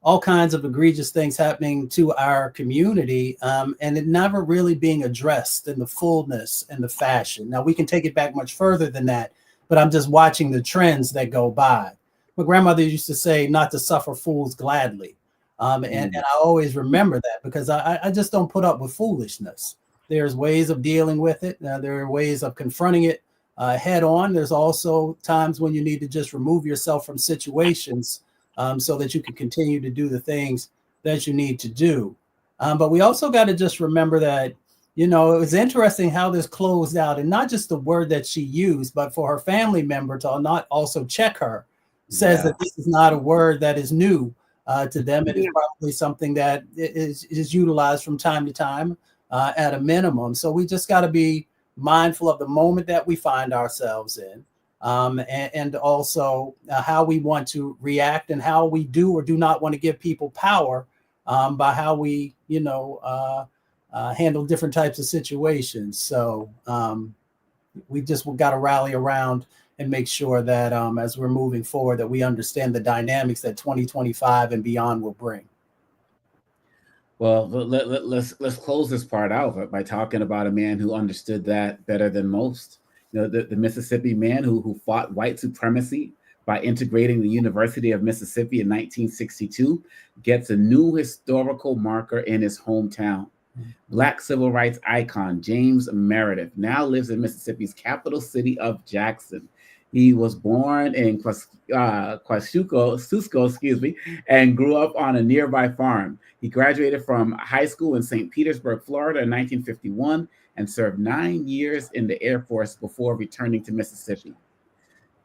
S9: all kinds of egregious things happening to our community, and it never really being addressed in the fullness and the fashion. Now, we can take it back much further than that, but I'm just watching the trends that go by. My grandmother used to say not to suffer fools gladly. And I always remember that, because I just don't put up with foolishness. There's ways of dealing with it. There are ways of confronting it head on. There's also times when you need to just remove yourself from situations so that you can continue to do the things that you need to do. But we also got to just remember that, it was interesting how this closed out, and not just the word that she used, but for her family member to not also check her, says that this is not a word that is new to them. It is probably something that is utilized from time to time at a minimum. So we just got to be mindful of the moment that we find ourselves in. And also how we want to react, and how we do or do not want to give people power by how we, handle different types of situations. So we just got to rally around and make sure that as we're moving forward, that we understand the dynamics that 2025 and beyond will bring.
S1: Well, let's close this part out by talking about a man who understood that better than most. The Mississippi man who fought white supremacy by integrating the University of Mississippi in 1962 gets a new historical marker in his hometown. Black civil rights icon James Meredith now lives in Mississippi's capital city of Jackson. He was born in Kosciuszko, and grew up on a nearby farm. He graduated from high school in St. Petersburg, Florida in 1951, and served 9 years in the Air Force before returning to Mississippi.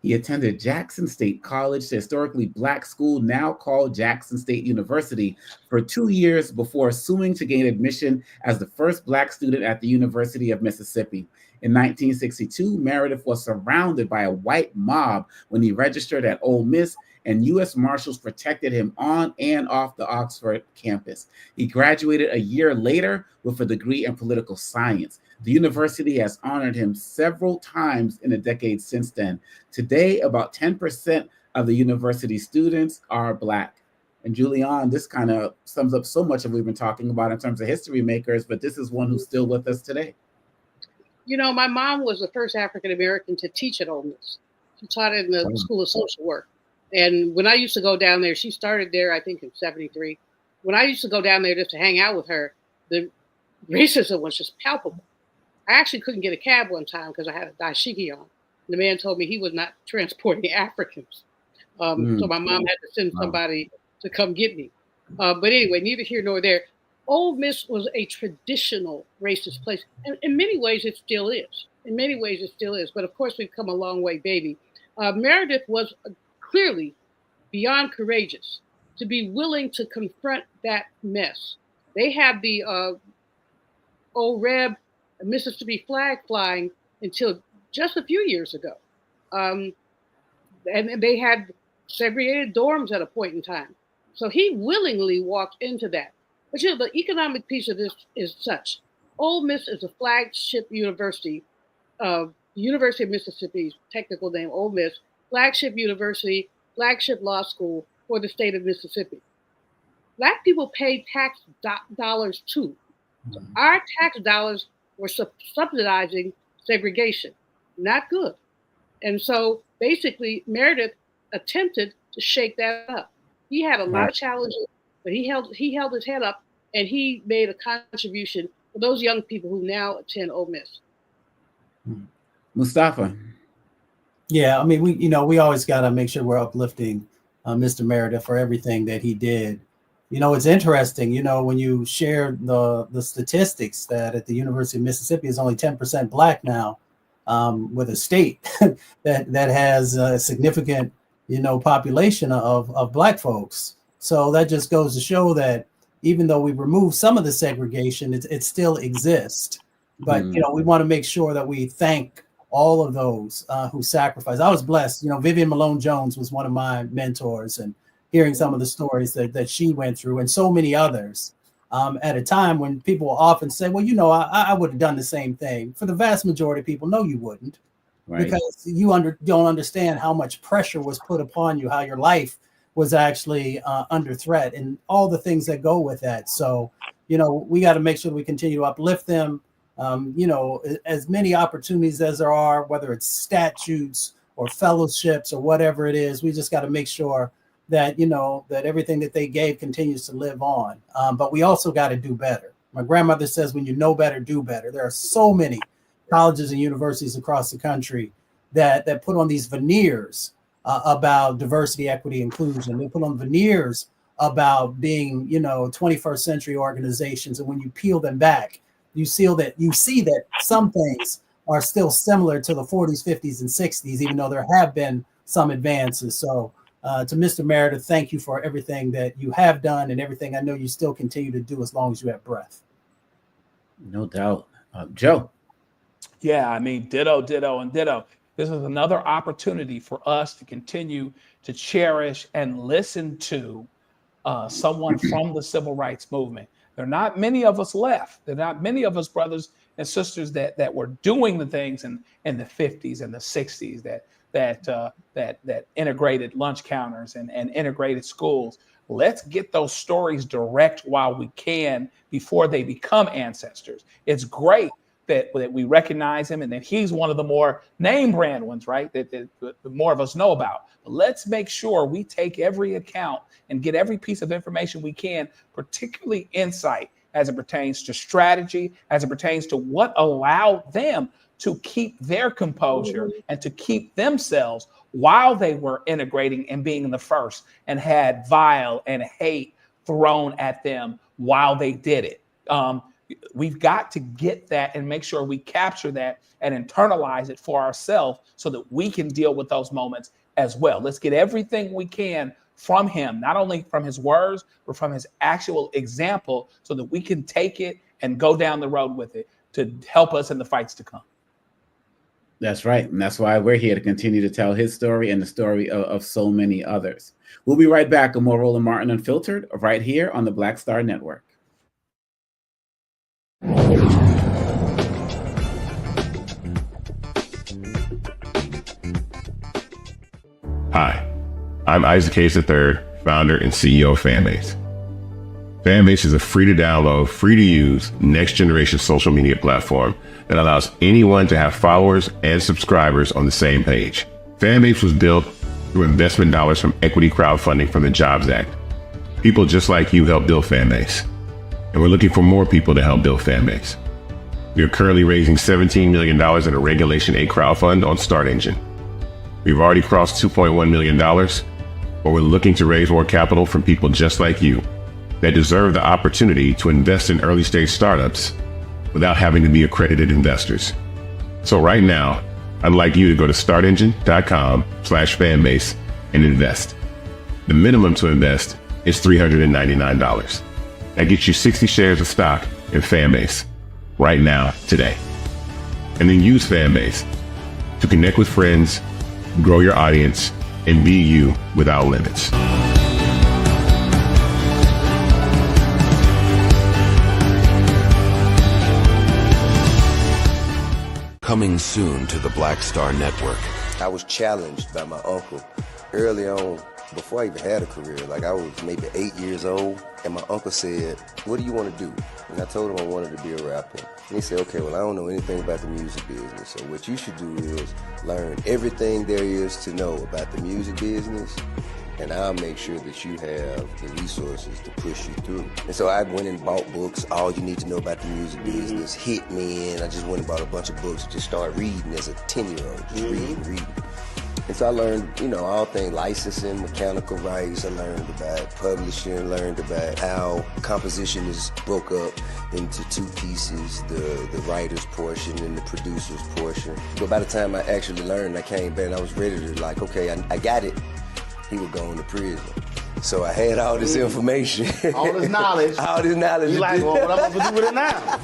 S1: He attended Jackson State College, the historically Black school now called Jackson State University, for 2 years before suing to gain admission as the first Black student at the University of Mississippi. In 1962, Meredith was surrounded by a white mob when he registered at Ole Miss, and U.S. Marshals protected him on and off the Oxford campus. He graduated a year later with a degree in political science. The university has honored him several times in the decades since then. Today, about 10% of the university students are Black. And Julian, this kind of sums up so much of what we've been talking about in terms of history makers, but this is one who's still with us today.
S8: My mom was the first African-American to teach at Ole Miss. She taught in the School of Social Work. And when I used to go down there, she started there, I think, in 73. When I used to go down there just to hang out with her, the racism was just palpable. I actually couldn't get a cab one time because I had a dashiki on. The man told me he was not transporting Africans. So my mom had to send somebody to come get me. But anyway, neither here nor there. Ole Miss was a traditional racist place. And in many ways, it still is. But of course, we've come a long way, baby. Meredith was clearly beyond courageous to be willing to confront that mess. They had the old Reb Mississippi flag flying until just a few years ago. And they had segregated dorms at a point in time. So he willingly walked into that. But the economic piece of this is such. Ole Miss is a flagship university of University of Mississippi's technical name, Ole Miss, flagship university, flagship law school for the state of Mississippi. Black people pay tax dollars too. So our tax dollars were subsidizing segregation. Not good. And so basically Meredith attempted to shake that up. He had a lot of challenges, but he held his head up and he made a contribution for those young people who now attend Ole Miss.
S1: Mustafa.
S9: Yeah, I mean, we always got to make sure we're uplifting Mr. Meredith for everything that he did. It's interesting, when you share the statistics that at the University of Mississippi is only 10% Black now, with a state that has a significant, population of Black folks. So that just goes to show that even though we've removed some of the segregation, it still exists. But, we want to make sure that we thank all of those who sacrificed. I was blessed. Vivian Malone Jones was one of my mentors, and hearing some of the stories that she went through and so many others at a time when people often say, well, I would have done the same thing. For the vast majority of people, no, you wouldn't. Right. Because you don't understand how much pressure was put upon you, how your life was actually under threat and all the things that go with that. So, we got to make sure we continue to uplift them. As many opportunities as there are, whether it's statutes or fellowships or whatever it is, we just got to make sure that, that everything that they gave continues to live on. But we also got to do better. My grandmother says, when you know better, do better. There are so many colleges and universities across the country that put on these veneers about diversity, equity, inclusion. They put on veneers about being, 21st century organizations. And when you peel them back, you see that some things are still similar to the 40s, 50s, and 60s, even though there have been some advances. So to Mr. Meredith, thank you for everything that you have done and everything I know you still continue to do as long as you have breath.
S1: No doubt. Joe.
S6: Yeah, I mean, ditto, and ditto. This is another opportunity for us to continue to cherish and listen to someone from the civil rights movement. There are not many of us left. There are not many of us brothers and sisters that were doing the things in the 50s and the 60s that integrated lunch counters and integrated schools. Let's get those stories direct while we can before they become ancestors. It's great that we recognize him and that he's one of the more name brand ones, right? That more of us know about. But let's make sure we take every account and get every piece of information we can, particularly insight as it pertains to strategy, as it pertains to what allowed them to keep their composure and to keep themselves while they were integrating and being the first and had vile and hate thrown at them while they did it. We've got to get that and make sure we capture that and internalize it for ourselves so that we can deal with those moments as well. Let's get everything we can from him, not only from his words, but from his actual example so that we can take it and go down the road with it to help us in the fights to come.
S1: That's right. And that's why we're here to continue to tell his story and the story of so many others. We'll be right back with more Roland Martin Unfiltered right here on the Black Star Network.
S7: Hi, I'm Isaac Gaetz III, founder and CEO of Fanbase. Fanbase is a free-to-download, free-to-use, next-generation social media platform that allows anyone to have followers and subscribers on the same page. Fanbase was built through investment dollars from equity crowdfunding from the Jobs Act. People just like you helped build Fanbase, and we're looking for more people to help build Fanbase. We are currently raising $17 million in a Regulation A crowdfund on Start Engine. We've already crossed $2.1 million, but we're looking to raise more capital from people just like you that deserve the opportunity to invest in early stage startups without having to be accredited investors. So right now, I'd like you to go to startengine.com/fanbase and invest. The minimum to invest is $399. That gets you 60 shares of stock in Fanbase right now, today. And then use Fanbase to connect with friends, grow your audience, and be you without limits.
S4: Coming soon to the Black Star Network.
S10: I was challenged by my uncle early on, before I even had a career. Like, I was maybe 8 years old, and my uncle said, "What do you want to do?" And I told him I wanted to be a rapper. And he said, "Okay, well, I don't know anything about the music business, so what you should do is learn everything there is to know about the music business, and I'll make sure that you have the resources to push you through." And so I went and bought books, All You Need to Know About the Music Business, Hit Me In. I just went and bought a bunch of books and just started reading as a 10-year-old, just reading. And so I learned, all things licensing, mechanical rights. I learned about publishing, learned about how composition is broke up into two pieces, the writer's portion and the producer's portion. But by the time I actually learned, I came back and I was ready to okay, I got it. He would go into prison. So I had all this information.
S11: All this knowledge.
S10: All this knowledge.
S11: You like, well, what I'm going to do with it now?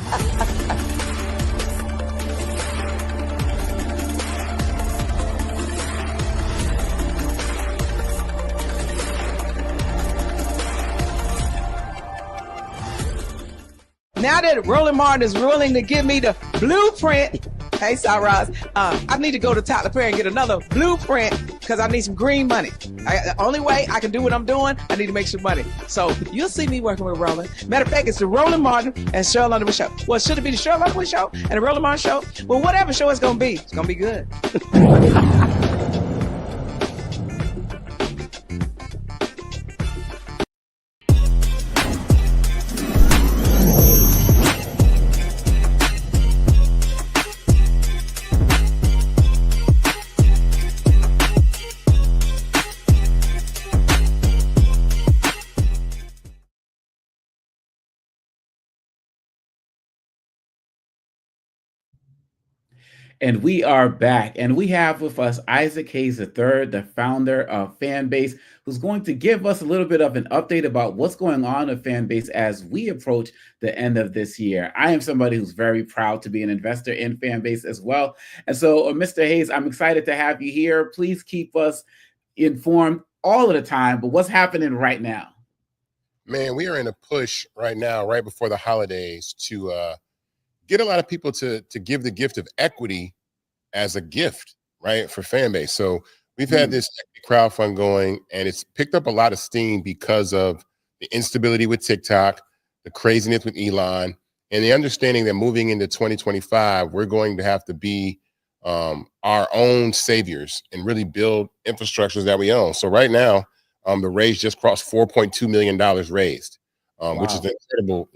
S12: Now that Roland Martin is willing to give me the blueprint, hey, Cyrus, I need to go to Tyler Perry and get another blueprint because I need some green money. The only way I can do what I'm doing, I need to make some money. So you'll see me working with Roland. Matter of fact, it's the Roland Martin and Cheryl Underwood show. Well, should it be the Cheryl Underwood show and the Roland Martin show? Well, whatever show it's going to be good.
S1: And we are back, and we have with us Isaac Hayes III, the founder of Fanbase, who's going to give us a little bit of an update about what's going on at Fanbase as we approach the end of this year. I am somebody who's very proud to be an investor in Fanbase as well. And so, Mr. Hayes, I'm excited to have you here. Please keep us informed all of the time, but what's happening right now?
S7: Man, we are in a push right now, right before the holidays, to get a lot of people to give the gift of equity as a gift, right, for Fanbase. So we've had this crowdfund going, and it's picked up a lot of steam because of the instability with TikTok, the craziness with Elon, and the understanding that moving into 2025, we're going to have to be our own saviors and really build infrastructures that we own. So right now, the raise just crossed $4.2 million raised, which is an incredible,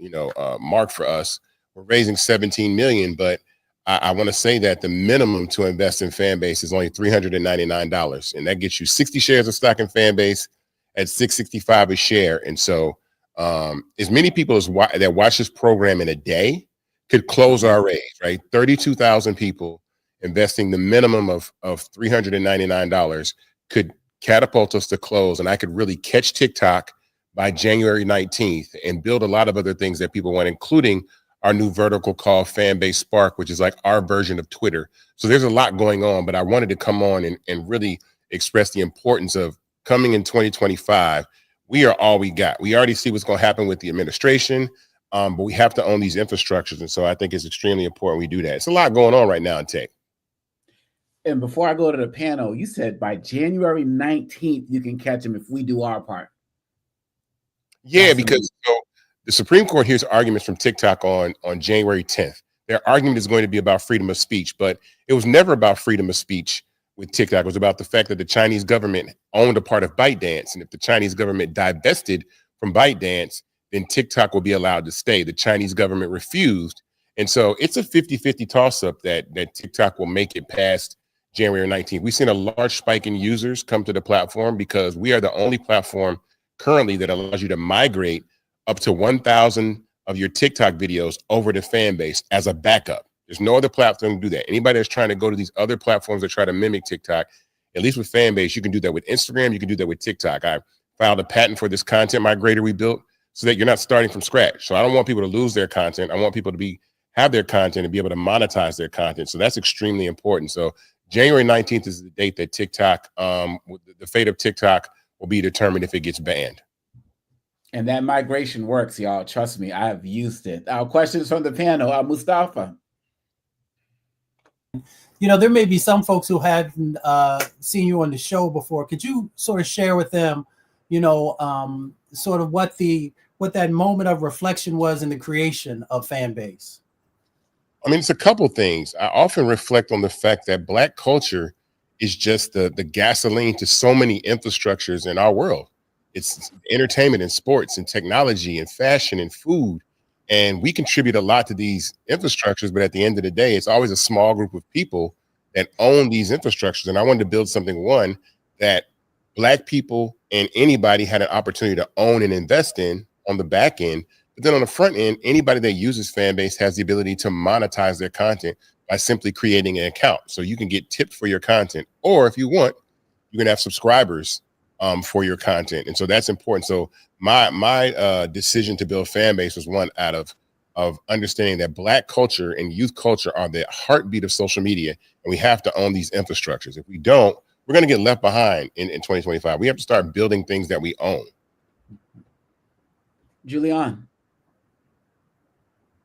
S7: mark for us. We're raising 17 million, but I want to say that the minimum to invest in Fanbase is only $399, and that gets you 60 shares of stock in Fanbase at $665 a share. And so, as many people as that watch this program in a day could close our raise, right? 32,000 people investing the minimum of $399 could catapult us to close, and I could really catch TikTok by January 19th and build a lot of other things that people want, including our new vertical called Fanbase Spark, which is like our version of Twitter. So there's a lot going on, but I wanted to come on and really express the importance of coming in 2025. We are all we got. We already see what's going to happen with the administration, but we have to own these infrastructures. And so I think it's extremely important we do that. It's a lot going on right now in tech.
S1: And before I go to the panel, you said by January 19th, you can catch them if we do our part.
S7: Yeah, because the Supreme Court hears arguments from TikTok on January 10th. Their argument is going to be about freedom of speech, but it was never about freedom of speech with TikTok. It was about the fact that the Chinese government owned a part of ByteDance. And if the Chinese government divested from ByteDance, then TikTok will be allowed to stay. The Chinese government refused. And so it's a 50-50 toss-up that TikTok will make it past January 19th. We've seen a large spike in users come to the platform because we are the only platform currently that allows you to migrate up to 1,000 of your TikTok videos over to Fanbase as a backup. There's no other platform to do that. Anybody that's trying to go to these other platforms that try to mimic TikTok, at least with Fanbase, you can do that with Instagram, you can do that with TikTok. I filed a patent for this content migrator we built so that you're not starting from scratch. So I don't want people to lose their content. I want people to have their content and be able to monetize their content. So that's extremely important. So January 19th is the date that TikTok, the fate of TikTok will be determined if it gets banned.
S1: And that migration works, y'all. Trust me, I have used it. Questions from the panel. Mustafa.
S9: You know, there may be some folks who hadn't seen you on the show before. Could you sort of share with them, you know, sort of what that moment of reflection was in the creation of Fanbase?
S7: I mean, it's a couple things. I often reflect on the fact that Black culture is just the gasoline to so many infrastructures in our world. It's entertainment and sports and technology and fashion and food. And we contribute a lot to these infrastructures, but at the end of the day, it's always a small group of people that own these infrastructures. And I wanted to build something, one, that Black people and anybody had an opportunity to own and invest in on the back end. But then on the front end, anybody that uses Fanbase has the ability to monetize their content by simply creating an account. So you can get tipped for your content, or if you want, you can have subscribers for your content. And so that's important. So my decision to build Fanbase was one out of understanding that Black culture and youth culture are the heartbeat of social media, and we have to own these infrastructures. If we don't, we're going to get left behind in 2025. We have to start building things that we own.
S1: Julian.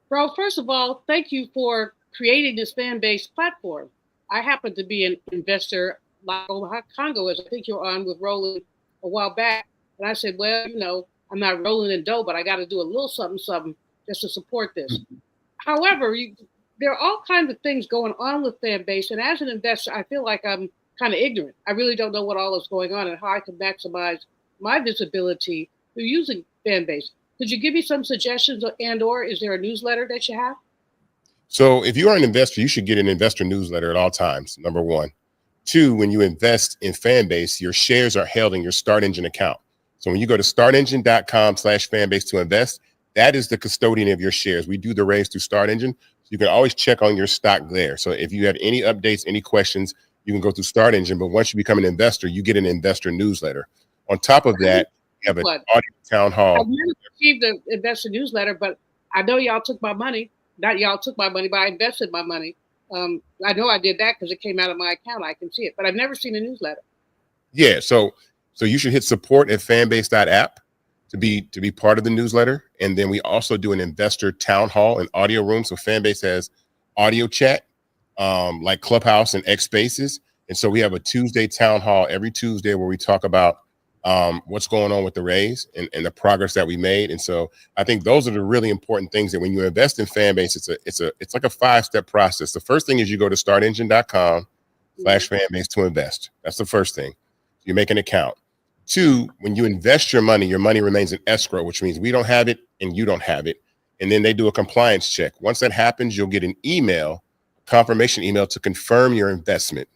S8: Bro, first of all, thank you for creating this fan-based platform. I happen to be an investor like Congo, as I think you're on with Roland a while back. And I said, well, you know, I'm not rolling in dough, but I got to do a little something just to support this. However, there are all kinds of things going on with Fanbase. And as an investor, I feel like I'm kind of ignorant. I really don't know what all is going on and how I can maximize my visibility through using Fanbase. Could you give me some suggestions, or is there a newsletter that you have?
S7: So if you are an investor, you should get an investor newsletter at all times, number one. Two, when you invest in Fanbase, your shares are held in your Start Engine account. So when you go to startengine.com/Fanbase to invest, that is the custodian of your shares. We do the raise through Start Engine. So you can always check on your stock there. So if you have any updates, any questions, you can go through Start Engine. But once you become an investor, you get an investor newsletter. On top of that, you have an audio town hall.
S8: I've never received an investor newsletter, but I know y'all took my money. Not y'all took my money, but I invested my money. I know I did that because it came out of my account. I can see it, but I've never seen a newsletter.
S7: Yeah, so you should hit support@fanbase.app to be part of the newsletter. And then we also do an investor town hall and audio room. So Fanbase has audio chat, like Clubhouse and X Spaces. And so we have a Tuesday town hall every Tuesday where we talk about what's going on with the raise and the progress that we made. And so I think those are the really important things that when you invest in Fanbase, it's like a 5-step process. The first thing is you go to startengine.com/Fanbase to invest. That's the first thing. You make an account. Two, when you invest your money remains in escrow, which means we don't have it and you don't have it. And then they do a compliance check. Once that happens, you'll get an email, confirmation email to confirm your investment.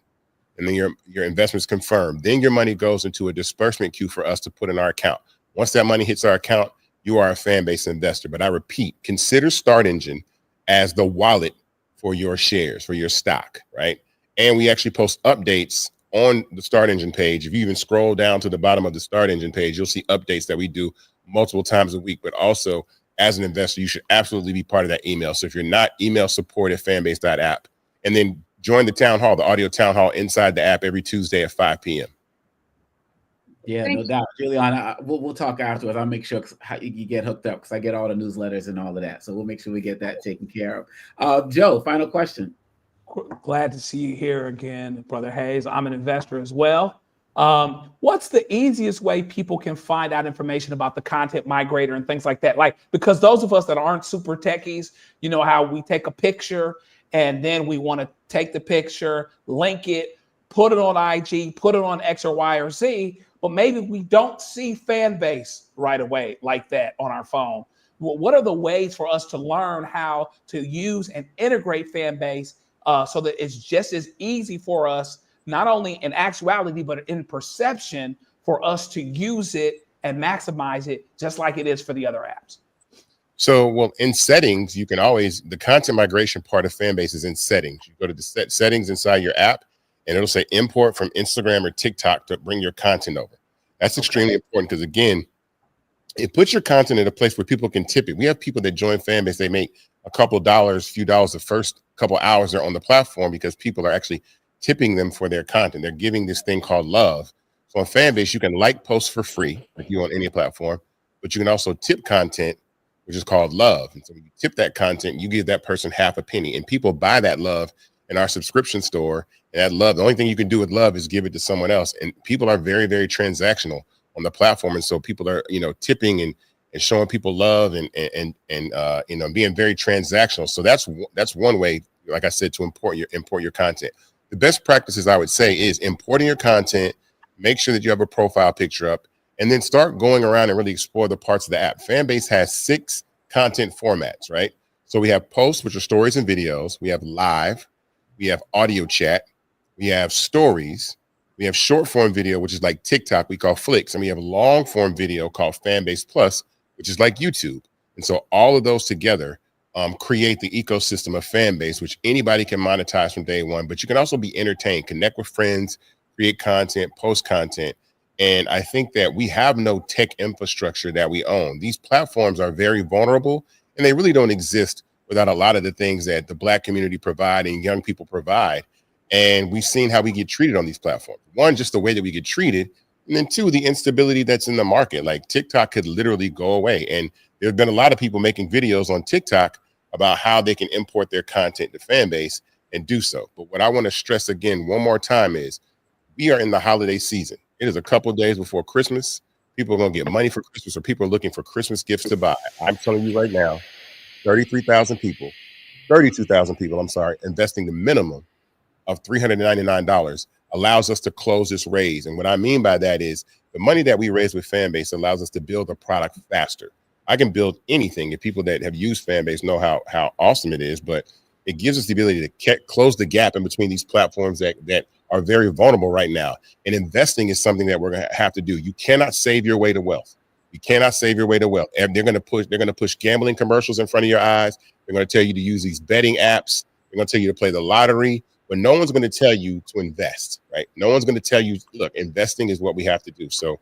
S7: And then your investment's confirmed. Then your money goes into a disbursement queue for us to put in our account. Once that money hits our account, you are a Fanbase investor. But I repeat, consider Start Engine as the wallet for your shares, for your stock, right? And we actually post updates on the Start Engine page. If you even scroll down to the bottom of the Start Engine page, you'll see updates that we do multiple times a week. But also, as an investor, you should absolutely be part of that email. So if you're not, email support@fanbase.app. And then join the town hall, the audio town hall inside the app every Tuesday at 5 p.m.
S1: Yeah, no doubt. Juliana, we'll talk afterwards. I'll make sure how you get hooked up because I get all the newsletters and all of that. So we'll make sure we get that taken care of. Joe, final question.
S6: Glad to see you here again, Brother Hayes. I'm an investor as well. What's the easiest way people can find out information about the content migrator and things like that? Like, because those of us that aren't super techies, you know how we take a picture and then we want to take the picture, link it, put it on IG, put it on X or Y or Z, but maybe we don't see Fanbase right away like that on our phone. Well, what are the ways for us to learn how to use and integrate Fanbase so that it's just as easy for us, not only in actuality, but in perception, for us to use it and maximize it just like it is for the other apps?
S7: So, well, in settings, you can always, the content migration part of Fanbase is in settings. You go to the settings inside your app, and it'll say import from Instagram or TikTok to bring your content over. That's extremely important because, again, it puts your content in a place where people can tip it. We have people that join Fanbase, they make a couple of dollars, few dollars the first couple of hours they're on the platform because people are actually tipping them for their content. They're giving this thing called love. So on Fanbase, you can like posts for free, like you on any platform, but you can also tip content, which is called love. And so when you tip that content, you give that person half a penny, and people buy that love in our subscription store. And that love, the only thing you can do with love is give it to someone else. And people are very, very transactional on the platform. And so people are, tipping and showing people love and being very transactional. So that's one way, like I said, to import your content. The best practices I would say is importing your content, make sure that you have a profile picture up, and then start going around and really explore the parts of the app. Fanbase has 6 content formats, right? So we have posts, which are stories and videos. We have live, we have audio chat, we have stories, we have short form video, which is like TikTok, we call Flicks, and we have long form video called Fanbase Plus, which is like YouTube. And so all of those together create the ecosystem of Fanbase, which anybody can monetize from day one, but you can also be entertained, connect with friends, create content, post content. And I think that we have no tech infrastructure that we own. These platforms are very vulnerable, and they really don't exist without a lot of the things that the Black community provide and young people provide. And we've seen how we get treated on these platforms. One, just the way that we get treated. And then 2, the instability that's in the market. Like TikTok could literally go away. And there have been a lot of people making videos on TikTok about how they can import their content to Fanbase and do so. But what I want to stress again one more time is we are in the holiday season. It is a couple of days before Christmas. People are going to get money for Christmas, or people are looking for Christmas gifts to buy. I'm telling you right now, 32,000 people, investing the minimum of $399 allows us to close this raise. And what I mean by that is the money that we raise with Fanbase allows us to build a product faster. I can build anything. If people that have used Fanbase know how awesome it is, but it gives us the ability to close the gap in between these platforms that are very vulnerable right now. And investing is something that we're going to have to do. You cannot save your way to wealth. You cannot save your way to wealth. They're going to push gambling commercials in front of your eyes. They're going to tell you to use these betting apps. They're going to tell you to play the lottery, but no one's going to tell you to invest, right? No one's going to tell you, look, investing is what we have to do. So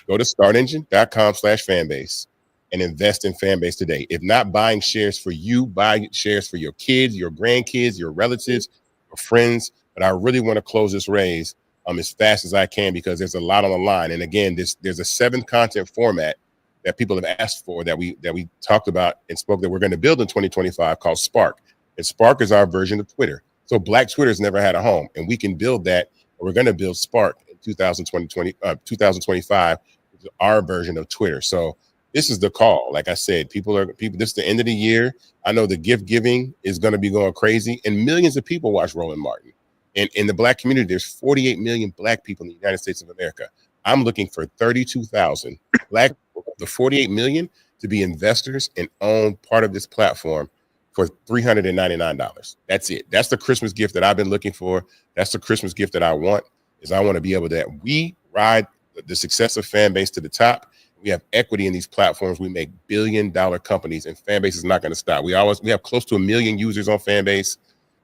S7: go to startengine.com/fanbase and invest in Fanbase today. If not buying shares for you, buy shares for your kids, your grandkids, your relatives, your friends. But I really want to close this raise as fast as I can, because there's a lot on the line. And again, there's a 7th content format that people have asked for that we talked about and spoke that we're going to build in 2025 called Spark. And Spark is our version of Twitter. So Black Twitter's never had a home, and we can build that. We're going to build Spark in 2025, which is our version of Twitter. So this is the call. Like I said, people, this is the end of the year. I know the gift giving is going to be going crazy, and millions of people watch Roland Martin. And in the Black community, there's 48 million Black people in the United States of America. I'm looking for 32,000 Black people, the 48 million, to be investors and own part of this platform for $399. That's it. That's the Christmas gift that I've been looking for. That's the Christmas gift that I want, is I want to be able to, we ride the success of Fanbase to the top. We have equity in these platforms. We make billion-dollar companies, and Fanbase is not going to stop. We have close to 1 million users on Fanbase.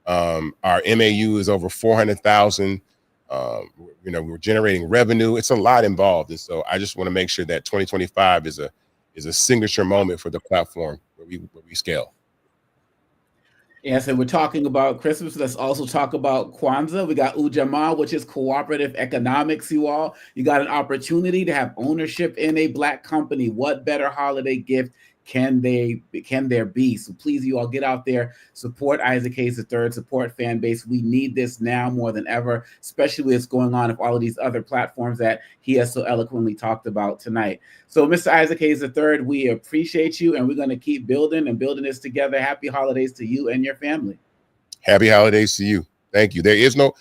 S7: Our MAU is over 400,000. We're generating revenue. It's a lot involved. And so I just want to make sure that 2025 is a signature moment for the platform where we scale.
S1: Yeah, so we're talking about Christmas. Let's also talk about Kwanzaa. We got Ujamaa, which is cooperative economics, you all. You got an opportunity to have ownership in a Black company. What better holiday gift can there be? So please, you all, get out there, support Isaac Hayes III, support Fanbase. We need this now more than ever, especially with what's going on with all of these other platforms that he has so eloquently talked about tonight. So Mr. Isaac Hayes III, we appreciate you, and we're going to keep building this together. Happy holidays to you and your family.
S7: Happy holidays to you. Thank you. There is no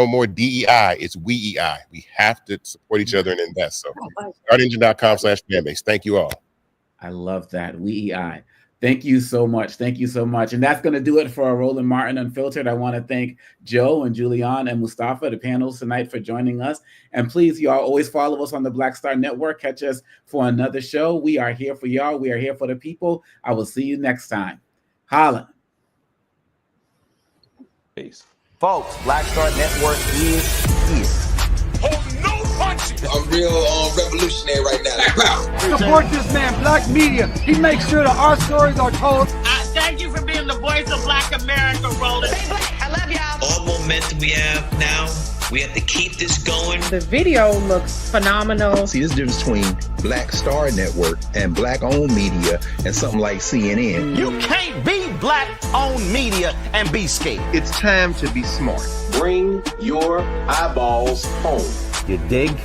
S7: more DEI. It's WEEI. We have to support each other and invest. So startengine.com/Fanbase. Thank you all.
S1: I love that. WEEI. Thank you so much. Thank you so much. And that's going to do it for Roland Martin Unfiltered. I want to thank Joe and Julian and Mustafa, the panels tonight, for joining us. And please, y'all, always follow us on the Black Star Network. Catch us for another show. We are here for y'all. We are here for the people. I will see you next time. Holla.
S11: Peace. Folks, Black Star Network is here.
S20: I'm real revolutionary right now.
S15: Support this man, Black Media. He makes sure that our stories are told.
S22: Thank you for being the voice of Black America, Roland.
S15: I love y'all.
S20: All
S16: momentum we have now. We have to keep this going.
S22: The video looks phenomenal.
S23: See, there's a difference between Black Star Network and Black-owned media and something like CNN.
S11: You can't be Black-owned media and be scared.
S23: It's time to be smart.
S24: Bring your eyeballs home.
S25: You dig?